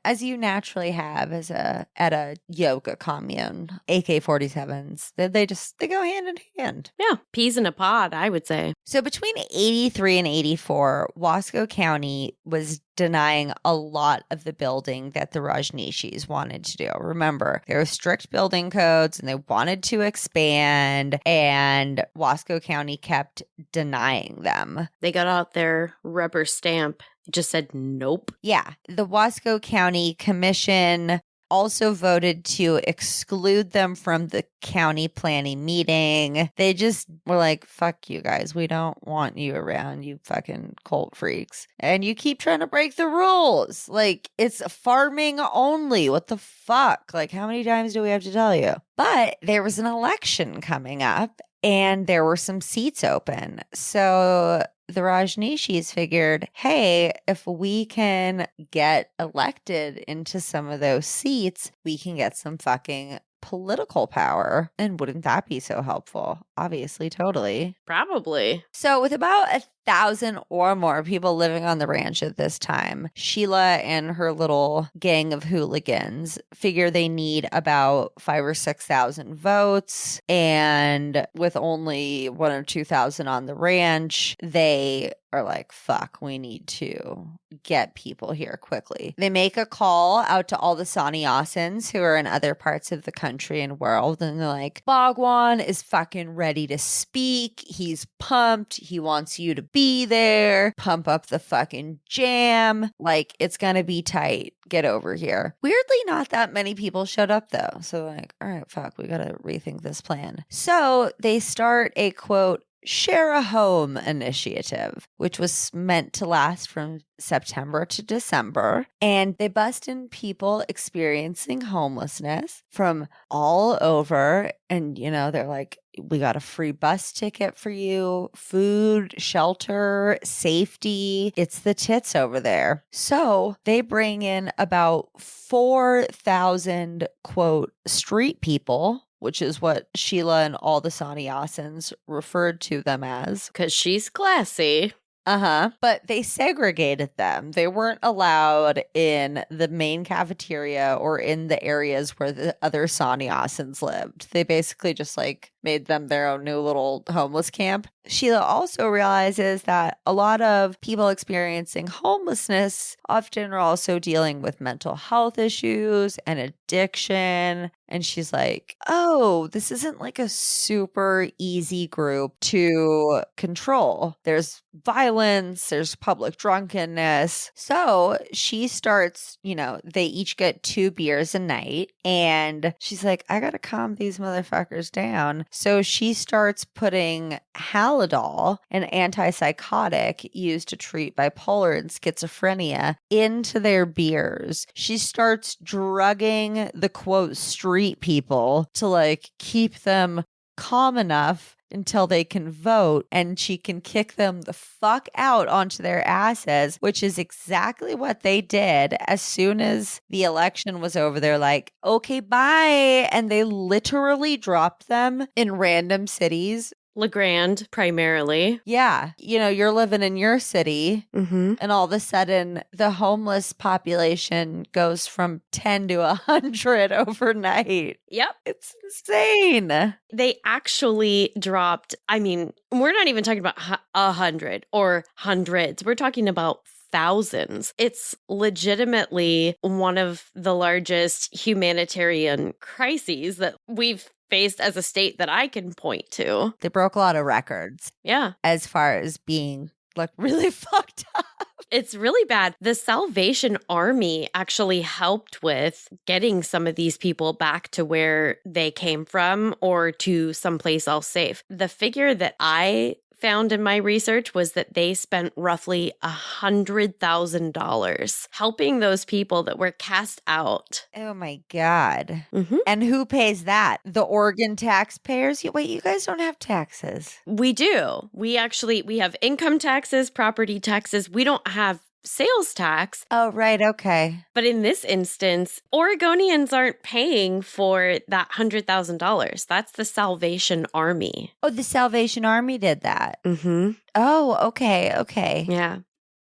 As you naturally have at a yoga commune, AK-47s, they go hand in hand. Yeah, peas in a pod, I would say. So between 83 and 84, Wasco County was denying a lot of the building that the Rajneeshis wanted to do. Remember, there were strict building codes and they wanted to expand, and Wasco County kept denying them. They got out their rubber stamp. It just said nope. Yeah. The Wasco County Commission also voted to exclude them from the county planning meeting. They just were like, fuck you guys. We don't want you around, you fucking cult freaks. And you keep trying to break the rules. Like, it's farming only. What the fuck? Like, how many times do we have to tell you? But there was an election coming up and there were some seats open. So the Rajneeshis figured, hey, if we can get elected into some of those seats, we can get some fucking political power. And wouldn't that be so helpful? Obviously, totally. Probably. So with about 1,000 or more people living on the ranch at this time, Sheila and her little gang of hooligans figure they need about 5,000 or 6,000 votes. And with only 1,000 or 2,000 on the ranch, they are like, fuck, we need to get people here quickly. They make a call out to all the sannyasins who are in other parts of the country and world. And they're like, Bhagwan is fucking ready to speak. He's pumped. He wants you to be there. Pump up the fucking jam. Like, it's gonna be tight. Get over here. Weirdly, not that many people showed up though. So like, all right, fuck, we gotta rethink this plan. So they start a, quote, Share a Home initiative, which was meant to last from September to December. And they bust in people experiencing homelessness from all over. And, they're like, we got a free bus ticket for you, food, shelter, safety. It's the tits over there. So they bring in about 4,000, quote, street people, which is what Sheila and all the sannyasins referred to them as. Because she's classy. But they segregated them. They weren't allowed in the main cafeteria or in the areas where the other sannyasins lived. They basically just made them their own new little homeless camp. Sheila also realizes that a lot of people experiencing homelessness often are also dealing with mental health issues and addiction. And she's like, oh, this isn't like a super easy group to control. There's violence, there's public drunkenness. So she starts, they each get 2 beers a night. And she's like, I got to calm these motherfuckers down. So she starts putting Halidol, an antipsychotic used to treat bipolar and schizophrenia, into their beers. She starts drugging the quote street people to like keep them calm enough until they can vote, and she can kick them the fuck out onto their asses, which is exactly what they did. As soon as the election was over, they're like, okay, bye. And they literally dropped them in random cities. LeGrand, primarily. Yeah. You're living in your city, and all of a sudden the homeless population goes from 10 to 100 overnight. Yep. It's insane. They actually dropped, we're not even talking about 100 or hundreds. We're talking about thousands. It's legitimately one of the largest humanitarian crises that we've faced as a state that I can point to. They broke a lot of records. Yeah. As far as being like really fucked up. It's really bad. The Salvation Army actually helped with getting some of these people back to where they came from or to someplace else safe. The figure that I found in my research was that they spent roughly $100,000 helping those people that were cast out. Oh my God. And who pays that? The Oregon taxpayers? Wait, you guys don't have taxes. We do. We have income taxes, property taxes. We don't have sales tax. Oh, right. Okay. But in this instance, Oregonians aren't paying for that $100,000. That's the Salvation Army. Oh, the Salvation Army did that. Mm-hmm. Oh, okay. Okay. Yeah.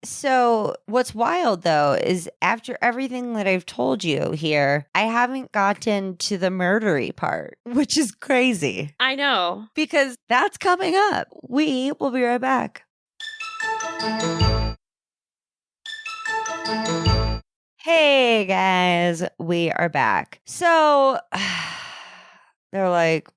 So what's wild, though, is after everything that I've told you here, I haven't gotten to the murdery part, which is crazy. I know. Because that's coming up. We will be right back. Hey guys, we are back. So they're like,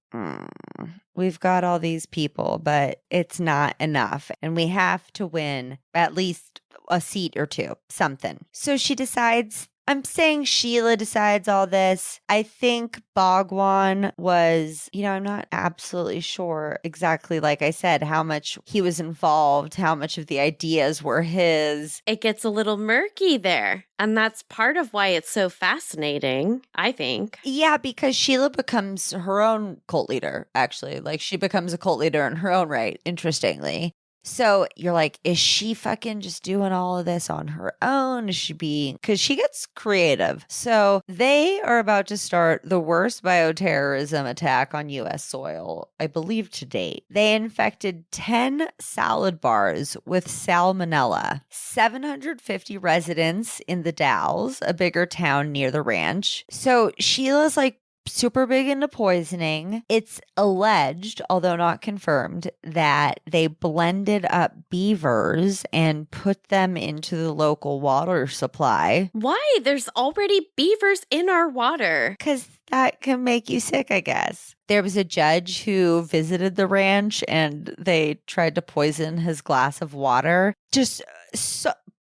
we've got all these people, but it's not enough. And we have to win at least a seat or 2, something. So she decides, I'm saying Sheila decides all this. I think Bhagwan was, I'm not absolutely sure exactly, like I said, how much he was involved, how much of the ideas were his. It gets a little murky there. And that's part of why it's so fascinating, I think. Yeah, because Sheila becomes her own cult leader, actually. Like, she becomes a cult leader in her own right, interestingly. So you're like, is she fucking just doing all of this on her own? Is she being, because she gets creative. So they are about to start the worst bioterrorism attack on U.S. soil, I believe, to date. They infected 10 salad bars with salmonella, 750 residents in the Dalles, a bigger town near the ranch. So Sheila's like, super big into poisoning. It's alleged, although not confirmed, that they blended up beavers and put them into the local water supply. Why? There's already beavers in our water. Because that can make you sick, I guess. There was a judge who visited the ranch and they tried to poison his glass of water. Just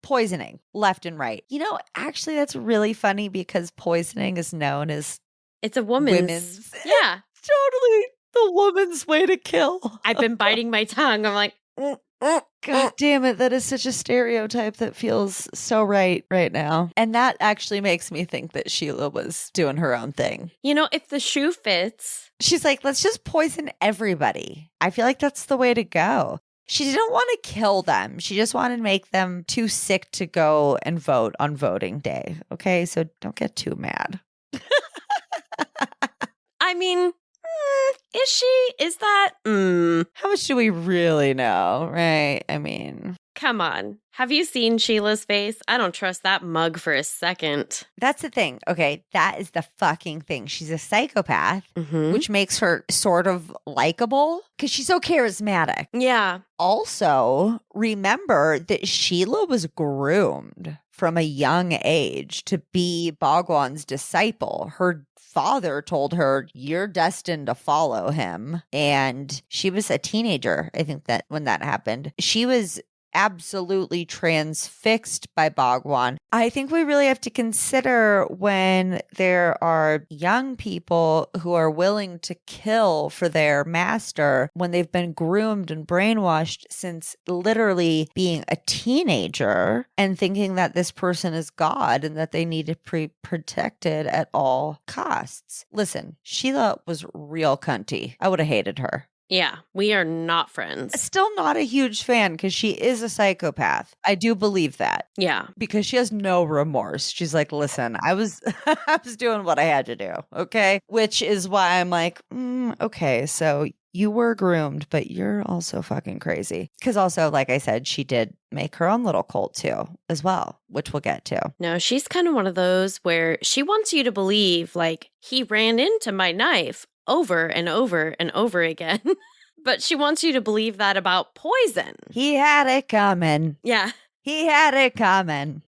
poisoning left and right. Actually, that's really funny because poisoning is known as it's a woman's. Yeah. Totally the woman's way to kill. I've been biting my tongue. I'm like, God damn it. That is such a stereotype that feels so right now. And that actually makes me think that Sheila was doing her own thing. If the shoe fits. She's like, let's just poison everybody. I feel like that's the way to go. She didn't want to kill them. She just wanted to make them too sick to go and vote on voting day. Okay, so don't get too mad. Is she? Is that? How much do we really know, right? Come on. Have you seen Sheila's face? I don't trust that mug for a second. That's the thing. Okay, that is the fucking thing. She's a psychopath, which makes her sort of likable because she's so charismatic. Yeah. Also, remember that Sheila was groomed from a young age to be Bhagwan's disciple. Her father told her, you're destined to follow him. And she was a teenager, I think, that when that happened. She was absolutely transfixed by Bhagwan. I think we really have to consider when there are young people who are willing to kill for their master when they've been groomed and brainwashed since literally being a teenager and thinking that this person is God and that they need to be protected at all costs. Listen, Sheila was real cunty. I would have hated her. Yeah, we are not friends. Still not a huge fan because she is a psychopath. I do believe that. Yeah. Because she has no remorse. She's like, listen, I was doing what I had to do. Okay. Which is why I'm like, okay, so you were groomed, but you're also fucking crazy. Because also, like I said, she did make her own little cult too, as well, which we'll get to. No, she's kind of one of those where she wants you to believe, like, he ran into my knife over and over and over again. But she wants you to believe that about poison. He had it coming. Yeah. He had it coming.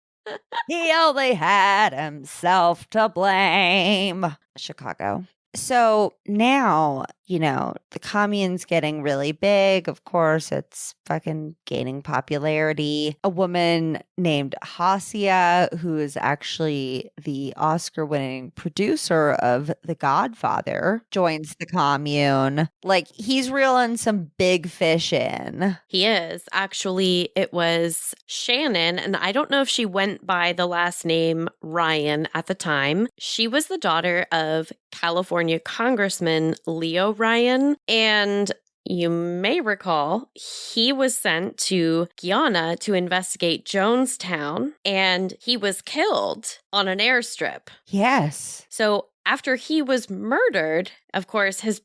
He only had himself to blame. Chicago. So now, the commune's getting really big. Of course, it's fucking gaining popularity. A woman named Hasia, who is actually the Oscar-winning producer of The Godfather, joins the commune. Like, he's reeling some big fish in. He is. Actually, it was Shannon, and I don't know if she went by the last name Ryan at the time. She was the daughter of California Congressman Leo Ryan, and you may recall he was sent to Guyana to investigate Jonestown, and he was killed on an airstrip. Yes. So after he was murdered, of course, his,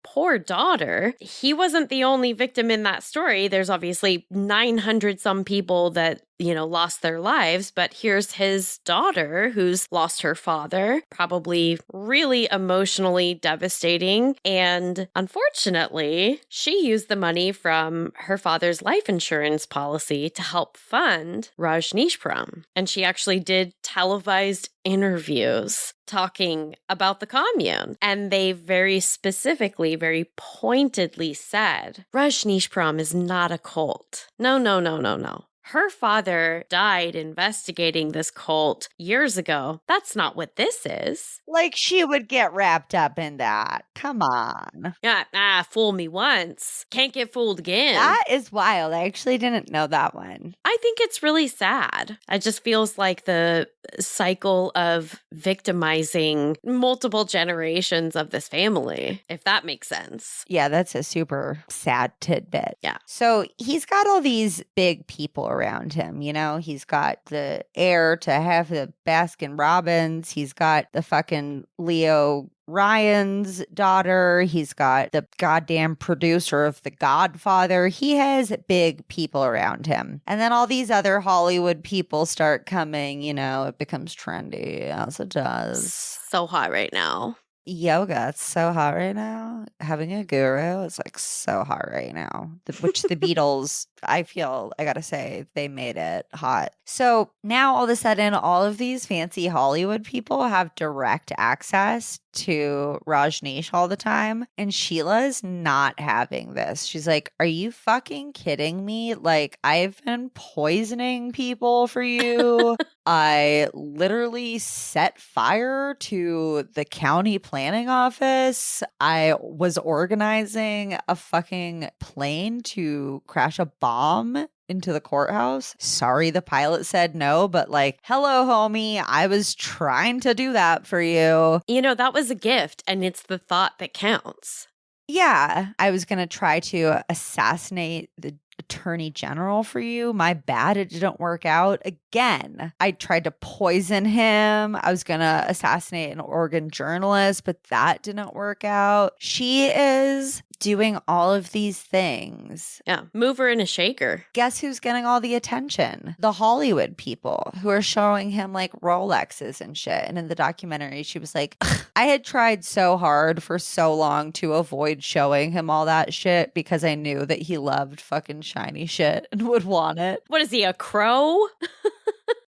poor daughter, he wasn't the only victim in that story. There's obviously 900 some people that, lost their lives, but here's his daughter who's lost her father, probably really emotionally devastating. And unfortunately, she used the money from her father's life insurance policy to help fund Rajneeshpuram. And she actually did televised interviews talking about the commune. And they very specifically, very pointedly said, Rajneeshpuram is not a cult. No. Her father died investigating this cult years ago. That's not what this is. Like, she would get wrapped up in that. Come on. Yeah, fool me once. Can't get fooled again. That is wild. I actually didn't know that one. I think it's really sad. It just feels like the cycle of victimizing multiple generations of this family, if that makes sense. Yeah, that's a super sad tidbit. Yeah. So he's got all these big people around him, He's got the heir to half the Baskin Robbins. He's got the fucking Leo Ryan's daughter. He's got the goddamn producer of The Godfather. He has big people around him. And then all these other Hollywood people start coming, it becomes trendy, as it does. So hot right now. Yoga, it's so hot right now. Having a guru is like so hot right now. Which the Beatles, I feel, I gotta say, they made it hot. So now all of a sudden, all of these fancy Hollywood people have direct access to Rajneesh all the time. And Sheila is not having this. She's like, are you fucking kidding me? Like, I've been poisoning people for you. I literally set fire to the county planning office. I was organizing a fucking plane to crash a bomb into the courthouse. Sorry, the pilot said no, but like, hello, homie. I was trying to do that for you. That was a gift, and it's the thought that counts. Yeah, I was going to try to assassinate the attorney general for you. My bad, it didn't work out. Again, I tried to poison him. I was going to assassinate an Oregon journalist, but that didn't work out. She is doing all of these things. Yeah, mover and a shaker. Guess who's getting all the attention? The Hollywood people who are showing him like Rolexes and shit. And in the documentary, she was like, I had tried so hard for so long to avoid showing him all that shit because I knew that he loved fucking shiny shit and would want it. What is he, a crow?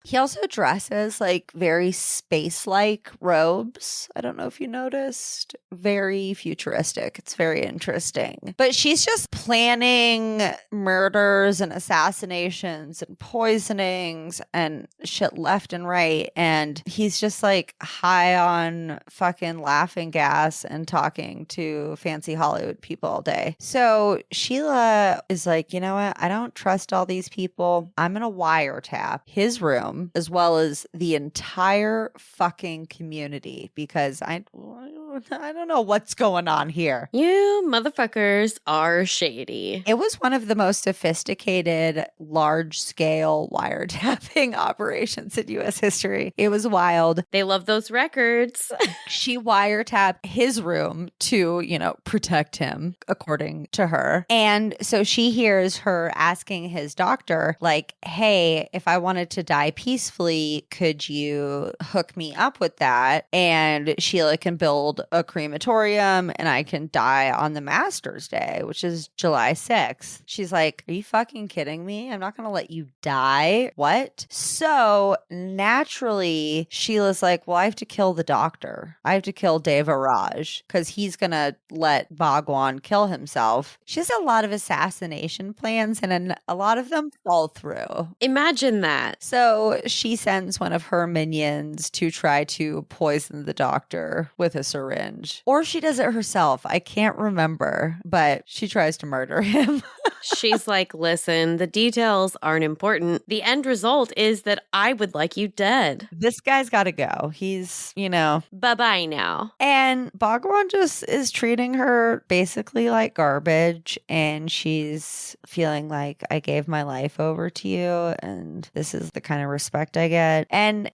He also dresses like very space-like robes. I don't know if you noticed. Very futuristic. It's very interesting. But she's just planning murders and assassinations and poisonings and shit left and right. And he's just like high on fucking laughing gas and talking to fancy Hollywood people all day. So Sheila is like, you know what? I don't trust all these people. I'm going to wiretap his room as well as the entire fucking community because I don't know what's going on here. You motherfuckers are shady. It was one of the most sophisticated, large-scale wiretapping operations in U.S. history. It was wild. They love those records. She wiretapped his room to, protect him, according to her. And so she hears her asking his doctor, like, hey, if I wanted to die peacefully, could you hook me up with that? And Sheila can build a crematorium and I can die on the Master's Day, which is July 6th. She's like, are you fucking kidding me? I'm not going to let you die. What? So naturally, Sheila's like, well, I have to kill the doctor. I have to kill Deva Raj because he's going to let Bhagwan kill himself. She has a lot of assassination plans and a lot of them fall through. Imagine that. So she sends one of her minions to try to poison the doctor with a syringe. Or she does it herself. I can't remember, but she tries to murder him. She's like, listen, the details aren't important. The end result is that I would like you dead. This guy's got to go. He's, Bye-bye now. And Bhagwan just is treating her basically like garbage. And she's feeling like, I gave my life over to you. And this is the kind of respect I get. And,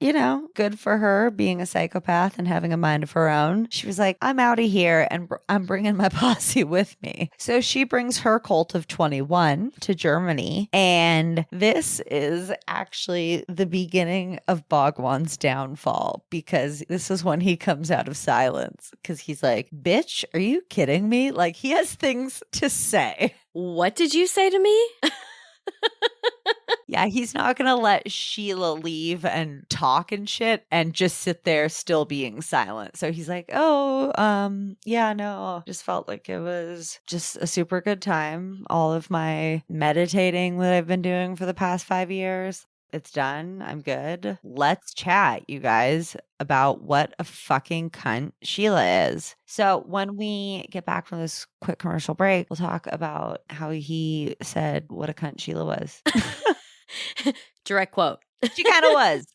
good for her being a psychopath and having a mind of her own. She was like, I'm out of here and I'm bringing my posse with me. So she brings her cult of 21 to Germany. And this is actually the beginning of Bhagwan's downfall because this is when he comes out of silence because he's like, bitch, are you kidding me? Like he has things to say. What did you say to me? Yeah, he's not going to let Sheila leave and talk and shit and just sit there still being silent. So he's like, yeah, no, just felt like it was just a super good time. All of my meditating that I've been doing for the past 5 years, it's done. I'm good. Let's chat, you guys, about what a fucking cunt Sheila is. So when we get back from this quick commercial break, we'll talk about how he said what a cunt Sheila was. Direct quote. She kind of was.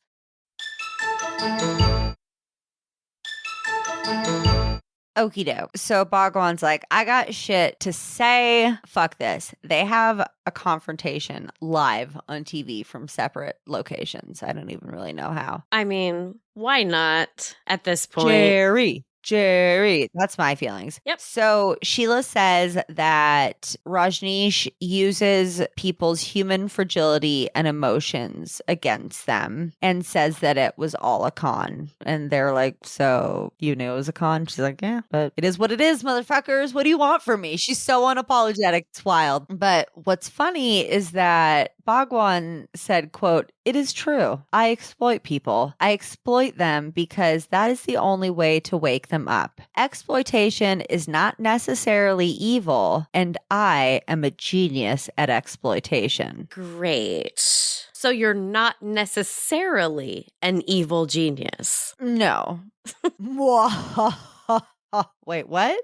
Okie doke. So Bhagwan's like, I got shit to say. Fuck this. They have a confrontation live on TV from separate locations. I don't even really know how. I mean, why not at this point? Jerry. That's my feelings. Yep. So Sheila says that Rajneesh uses people's human fragility and emotions against them and says that it was all a con. And they're like, so you knew it was a con? She's like, yeah, but it is what it is, motherfuckers. What do you want from me? She's so unapologetic. It's wild. But what's funny is that Bhagwan said, quote, it is true. I exploit people. I exploit them because that is the only way to wake them up. Exploitation is not necessarily evil, and I am a genius at exploitation. Great. So you're not necessarily an evil genius. No. Wait, what?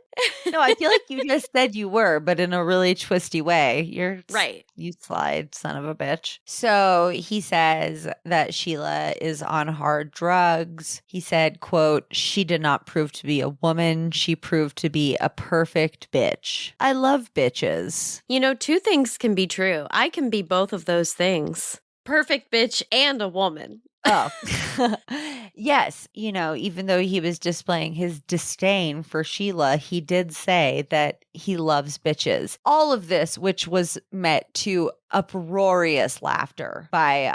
No, I feel like you just said you were, but in a really twisty way. You're right. You slide, son of a bitch. So he says that Sheila is on hard drugs. He said, quote, she did not prove to be a woman. She proved to be a perfect bitch. I love bitches. Two things can be true. I can be both of those things. Perfect bitch and a woman. Oh, yes. Even though he was displaying his disdain for Sheila, he did say that he loves bitches. All of this, which was met to uproarious laughter by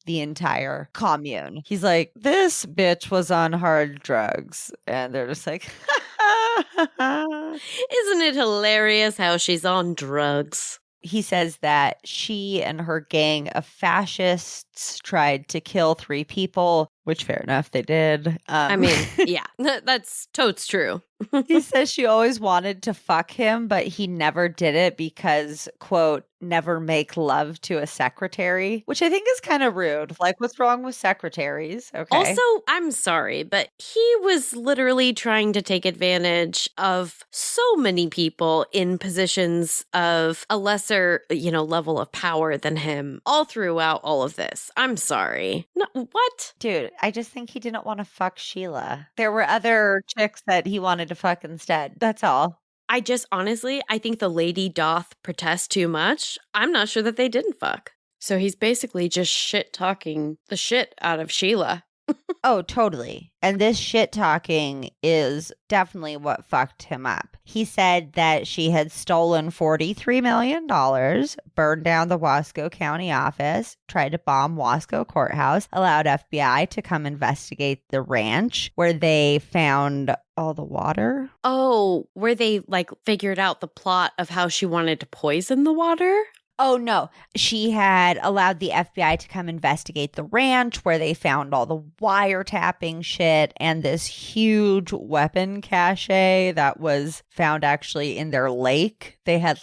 the entire commune. He's like, this bitch was on hard drugs. And they're just like, Isn't it hilarious how she's on drugs? He says that she and her gang of fascists tried to kill 3 people, which fair enough, they did. Yeah, that's totes true. He says she always wanted to fuck him, but he never did it because, quote, never make love to a secretary, which I think is kind of rude. Like, what's wrong with secretaries? Okay. Also, I'm sorry, but he was literally trying to take advantage of so many people in positions of a lesser, level of power than him all throughout all of this. I'm sorry. No, what? Dude, I just think he didn't want to fuck Sheila. There were other chicks that he wanted to fuck instead. That's all. I think the lady doth protest too much. I'm not sure that they didn't fuck. So he's basically just shit-talking the shit out of Sheila. Oh, totally. And this shit talking is definitely what fucked him up. He said that she had stolen $43 million, burned down the Wasco County office, tried to bomb Wasco Courthouse, allowed FBI to come investigate the ranch where they found all the water. Oh, where they figured out the plot of how she wanted to poison the water? Oh, no. She had allowed the FBI to come investigate the ranch where they found all the wiretapping shit and this huge weapon cache that was found actually in their lake. They had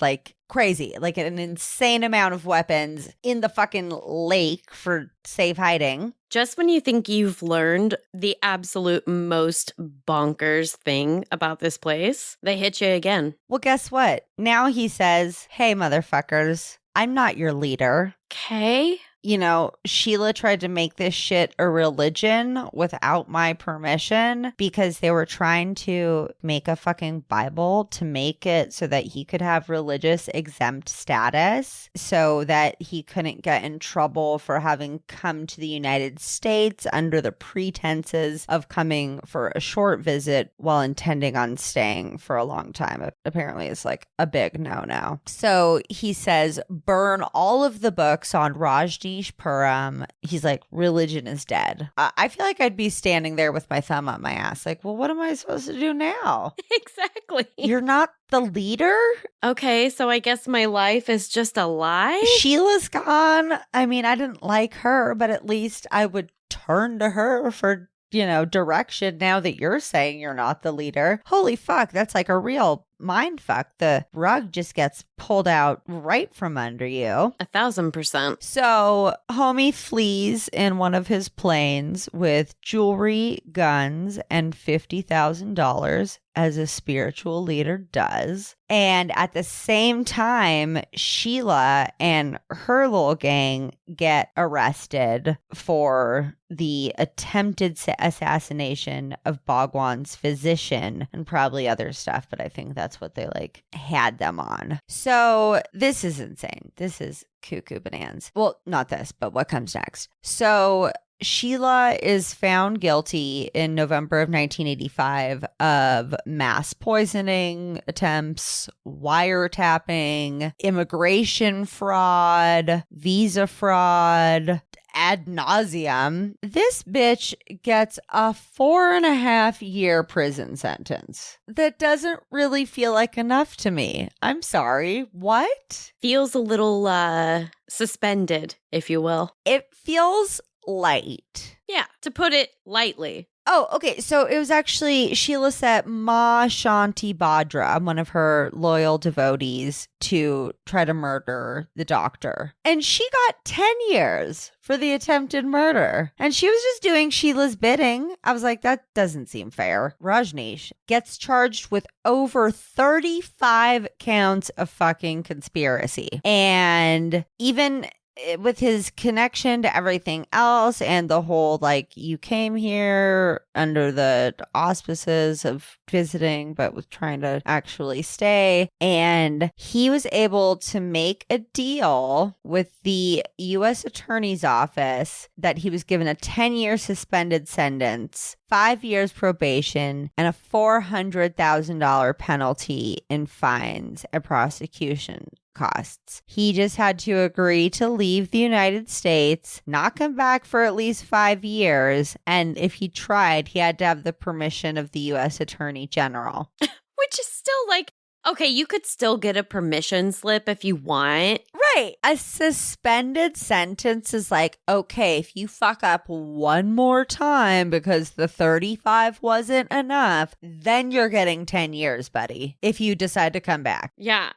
crazy, an insane amount of weapons in the fucking lake for safe hiding. Just when you think you've learned the absolute most bonkers thing about this place, they hit you again. Well, guess what? Now he says, hey, motherfuckers, I'm not your leader. Okay. Sheila tried to make this shit a religion without my permission because they were trying to make a fucking Bible to make it so that he could have religious exempt status so that he couldn't get in trouble for having come to the United States under the pretenses of coming for a short visit while intending on staying for a long time. Apparently, it's a big no-no. So he says, burn all of the books on Rajneeshpuram. He's like, religion is dead. I feel like I'd be standing there with my thumb up my ass. Well, what am I supposed to do now? Exactly. You're not the leader? Okay, so I guess my life is just a lie? Sheila's gone. I mean, I didn't like her, but at least I would turn to her for, direction now that you're saying you're not the leader. Holy fuck, that's a real mind fuck. The rug just gets pulled out right from under you. 1,000%. So homie flees in one of his planes with jewelry, guns, and $50,000 as a spiritual leader does. And at the same time, Sheila and her little gang get arrested for the attempted assassination of Bhagwan's physician and probably other stuff, but I think that's what they had them on. So this is insane. This is cuckoo bananas. Well, not this, but what comes next. So Sheila is found guilty in November of 1985 of mass poisoning attempts, wiretapping, immigration fraud, visa fraud, ad nauseum. This bitch gets a 4.5-year prison sentence. That doesn't really feel like enough to me. I'm sorry. What? Feels a little suspended, if you will. It feels light. Yeah, to put it lightly. Oh, okay. So it was actually Sheila set Ma Shanti Bhadra, one of her loyal devotees, to try to murder the doctor. And she got 10 years for the attempted murder. And she was just doing Sheila's bidding. I was like, that doesn't seem fair. Rajneesh gets charged with over 35 counts of fucking conspiracy. And even with his connection to everything else and the whole, like, you came here under the auspices of visiting, but was trying to actually stay. And he was able to make a deal with the U.S. Attorney's Office that he was given a 10-year suspended sentence, 5 years probation, and a $400,000 penalty in fines and prosecution costs. He just had to agree to leave the United States, not come back for at least 5 years, and if he tried, he had to have the permission of the U.S. Attorney General. Which is still like, okay, you could still get a permission slip if you want. Right. A suspended sentence is like, okay, if you fuck up one more time because the 35 wasn't enough, then you're getting 10 years, buddy, if you decide to come back. Yeah.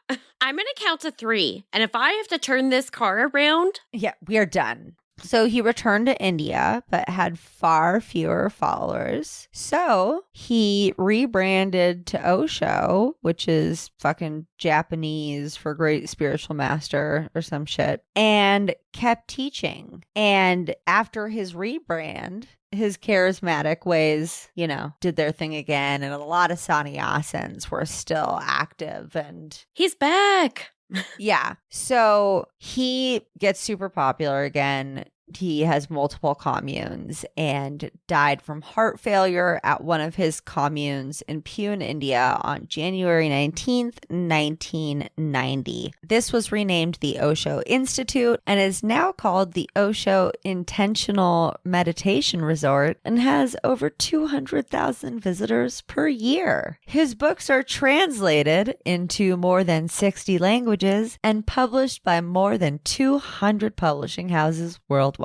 I'm going to count to 3. And if I have to turn this car around. Yeah, we are done. So he returned to India, but had far fewer followers. So he rebranded to Osho, which is fucking Japanese for great spiritual master or some shit, and kept teaching. And after his rebrand, his charismatic ways, you know, did their thing again. And a lot of sannyasins were still active. And he's back. Yeah. So he gets super popular again. He has multiple communes and died from heart failure at one of his communes in Pune, India on January 19th, 1990. This was renamed the Osho Institute and is now called the Osho Intentional Meditation Resort and has over 200,000 visitors per year. His books are translated into more than 60 languages and published by more than 200 publishing houses worldwide.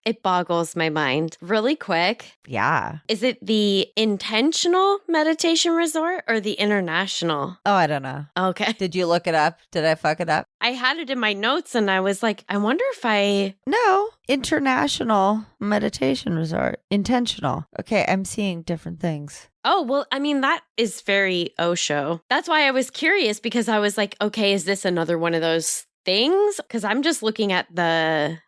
It boggles my mind. Really quick. Yeah. Is it the intentional meditation resort or the international? Oh, I don't know. Okay. Did you look it up? Did I fuck it up? I had it in my notes and I was like, I wonder if I... No. International Meditation Resort. Intentional. Okay, I'm seeing different things. Oh, well, I mean, that is very Osho. That's why I was curious because I was like, okay, is this another one of those things? Because I'm just looking at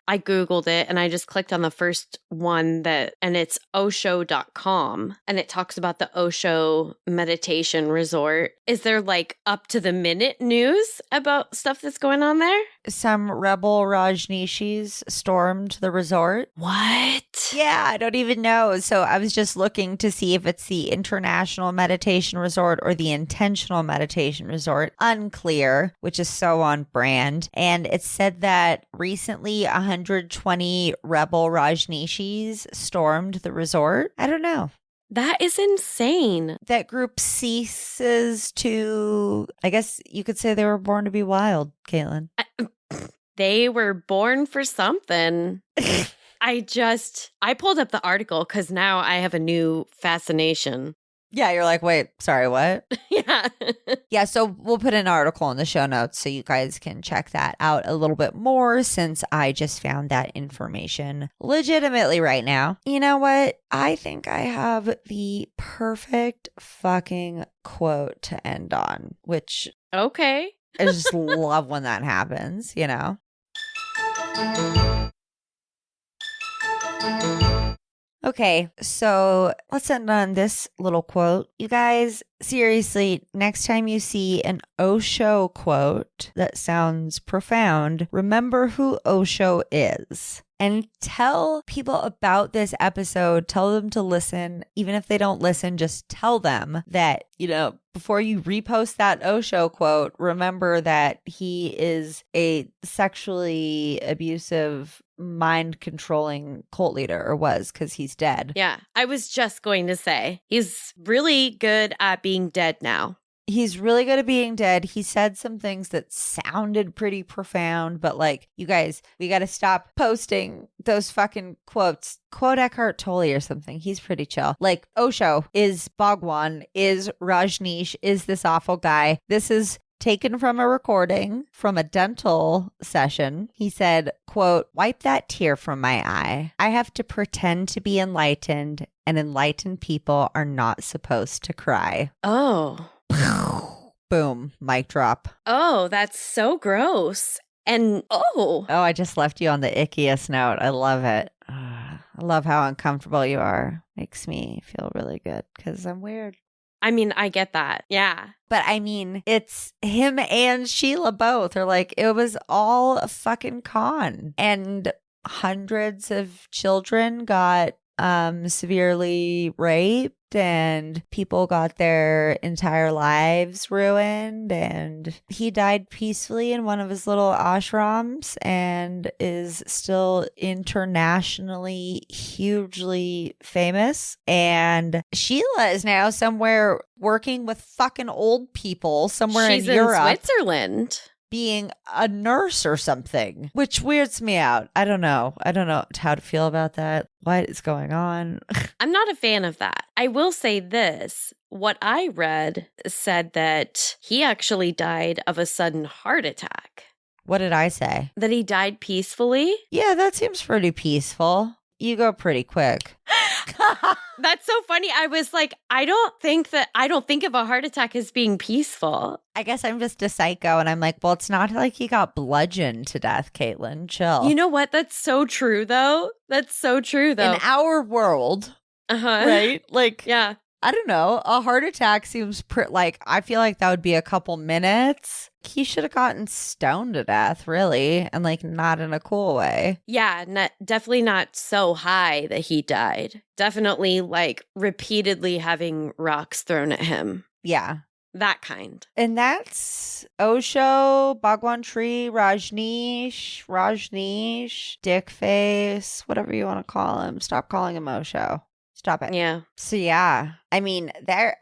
I Googled it and I just clicked on the first one and it's Osho.com and it talks about the Osho Meditation Resort. Is there like up to the minute news about stuff that's going on there? Some rebel Rajneeshis stormed the resort. What? Yeah, I don't even know. So I was just looking to see if it's the International Meditation Resort or the Intentional Meditation Resort. Unclear, which is so on brand. And it said that recently 120 rebel Rajneeshis stormed the resort. I don't know. That is insane. That group ceases to, I guess you could say they were born to be wild, Caitlin. They were born for something. I pulled up the article because now I have a new fascination. Yeah, you're like, wait, sorry, what? Yeah. Yeah, so we'll put an article in the show notes so you guys can check that out a little bit more since I just found that information legitimately right now. You know what? I think I have the perfect fucking quote to end on, which okay. I just love when that happens, you know? Okay, so let's end on this little quote. You guys, seriously, next time you see an Osho quote that sounds profound, remember who Osho is. And tell people about this episode. Tell them to listen. Even if they don't listen, just tell them that, you know, before you repost that Osho quote, remember that he is a sexually abusive, mind-controlling cult leader, or was, because he's dead. Yeah, I was just going to say, he's really good at being dead now. He's really good at being dead. He said some things that sounded pretty profound, but like, you guys, we got to stop posting those fucking quotes. Quote Eckhart Tolle or something. He's pretty chill. Like, Osho is Bhagwan, is Rajneesh, is this awful guy. This is taken from a recording from a dental session. He said, quote, "Wipe that tear from my eye. I have to pretend to be enlightened, and enlightened people are not supposed to cry." Oh. Boom, mic drop. Oh, that's so gross. And Oh, I just left you on the ickiest note. I love it. I love how uncomfortable you are. Makes me feel really good because I'm weird. I mean, I get that. Yeah. But I mean, it's him and Sheila both are like, it was all a fucking con. And hundreds of children got severely raped, and people got their entire lives ruined, and he died peacefully in one of his little ashrams and is still internationally hugely famous. And Sheila is now somewhere working with fucking old people somewhere She's in Europe, Switzerland, being a nurse or something, which weirds me out. I don't know how to feel about that. What is going on? I'm not a fan of that. I will say this. What I read said that he actually died of a sudden heart attack. What did I say? That he died peacefully? Yeah, that seems pretty peaceful. You go pretty quick. That's so funny. I was like, I don't think of a heart attack as being peaceful. I guess I'm just a psycho, and I'm like, well, it's not like he got bludgeoned to death, Caitlin. Chill. You know what? That's so true, though. In our world, right? Like, yeah. I don't know. A heart attack seems I feel like that would be a couple minutes. He should have gotten stoned to death, really, and like not in a cool way. Yeah, definitely not so high that he died. Definitely like repeatedly having rocks thrown at him. Yeah. That kind. And that's Osho, Bhagwan Rajneesh, Dickface, whatever you want to call him. Stop calling him Osho. Stop it. Yeah. So, yeah, I mean, that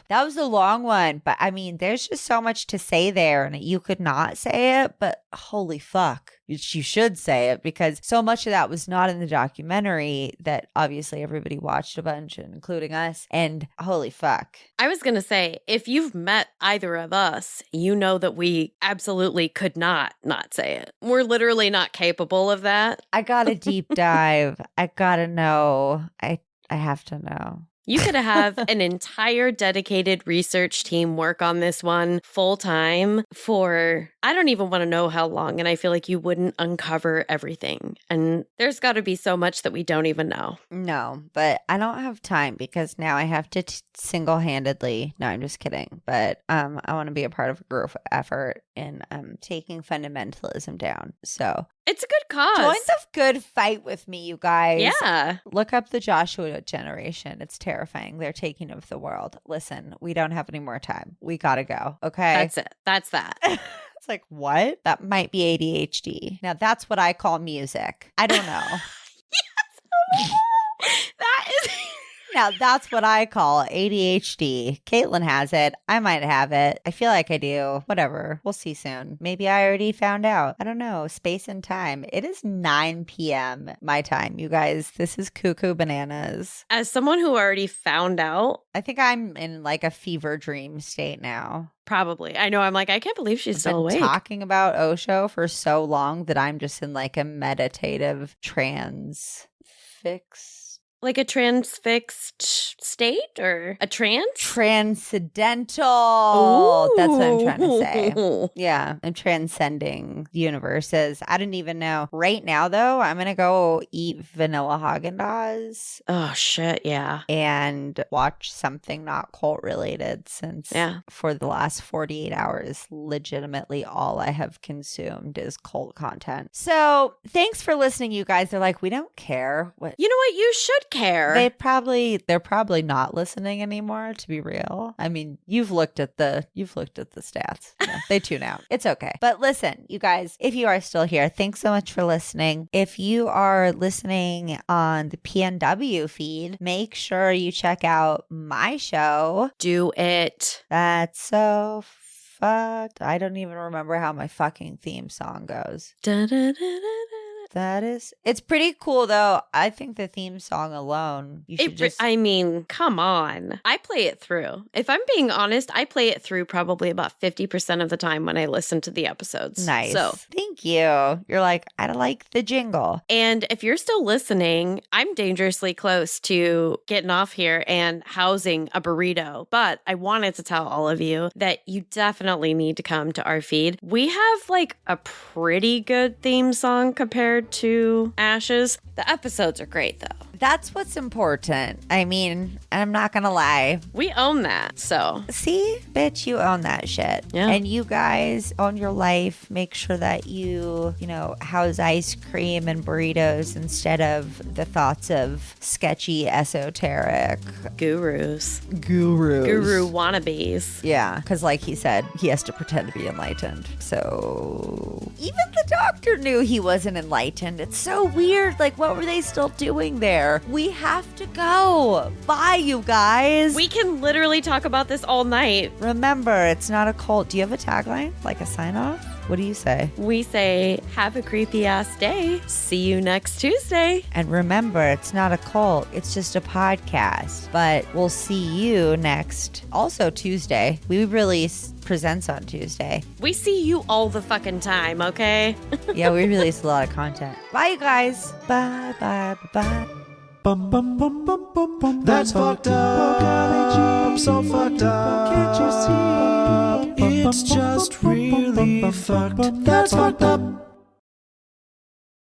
was a long one, but I mean, there's just so much to say there, and you could not say it, but holy fuck, you should say it, because so much of that was not in the documentary that obviously everybody watched a bunch, including us, and holy fuck. I was going to say, if you've met either of us, you know that we absolutely could not say it. We're literally not capable of that. I got a deep dive. I gotta know. I have to know. You could have an entire dedicated research team work on this one full time for, I don't even want to know how long. And I feel like you wouldn't uncover everything. And there's got to be so much that we don't even know. No, but I don't have time because now I have to single-handedly, no, I'm just kidding. But I want to be a part of a group effort in taking fundamentalism down. So it's a good cause. Join the good fight with me, you guys. Yeah. Look up the Joshua generation. It's terrifying. They're taking over the world. Listen, we don't have any more time. We gotta go. Okay. That's it. That's that. It's like, what? That might be ADHD. Now that's what I call music. I don't know. Yes. That is... Now, that's what I call ADHD. Caitlin has it. I might have it. I feel like I do. Whatever. We'll see soon. Maybe I already found out. I don't know. Space and time. It is 9 p.m. my time, you guys. This is cuckoo bananas. As someone who already found out, I think I'm in like a fever dream state now. Probably. I know. I'm like, I can't believe she's still awake. Talking about Osho for so long that I'm just in like a meditative like a transfixed state or a trance? Transcendental. Ooh. That's what I'm trying to say. Yeah, I'm transcending universes. I didn't even know. Right now, though, I'm going to go eat vanilla Haagen-Dazs. Oh, shit, yeah. And watch something not cult related since for the last 48 hours, legitimately all I have consumed is cult content. So thanks for listening, you guys. They're like, we don't care. What? You know what? You should care. They're probably not listening anymore, to be real. I mean, you've looked at the stats. Yeah, they tune out. It's okay. But listen, you guys, if you are still here, thanks so much for listening. If you are listening on the PNW feed, make sure you check out my show. Do it. That's so fucked. I don't even remember how my fucking theme song goes. Da, da, da, da, da. It's pretty cool though. I think the theme song alone, you should I mean, come on. I play it through. If I'm being honest, I play it through probably about 50% of the time when I listen to the episodes. Nice. So thank you. You're like, I like the jingle. And if you're still listening, I'm dangerously close to getting off here and housing a burrito. But I wanted to tell all of you that you definitely need to come to our feed. We have like a pretty good theme song compared to Ash's. The episodes are great though. That's what's important. I mean, I'm not going to lie. We own that, so. See? Bitch, you own that shit. Yeah. And you guys own your life. Make sure that you house ice cream and burritos instead of the thoughts of sketchy, esoteric Gurus. Guru wannabes. Yeah, because like he said, he has to pretend to be enlightened. So even the doctor knew he wasn't enlightened. It's so weird. Like, what were they still doing there? We have to go. Bye, you guys. We can literally talk about this all night. Remember, it's not a cult. Do you have a tagline? Like a sign off? What do you say? We say, have a creepy ass day. See you next Tuesday. And remember, it's not a cult. It's just a podcast. But we'll see you next, also Tuesday. We release presents on Tuesday. We see you all the fucking time, okay? Yeah, we release a lot of content. Bye, you guys. Bye, bye, bye. Bum bum bum bum bum bum. That's fucked up. I'm so fucked up. Can't you see? It's just really fucked. That's fucked up.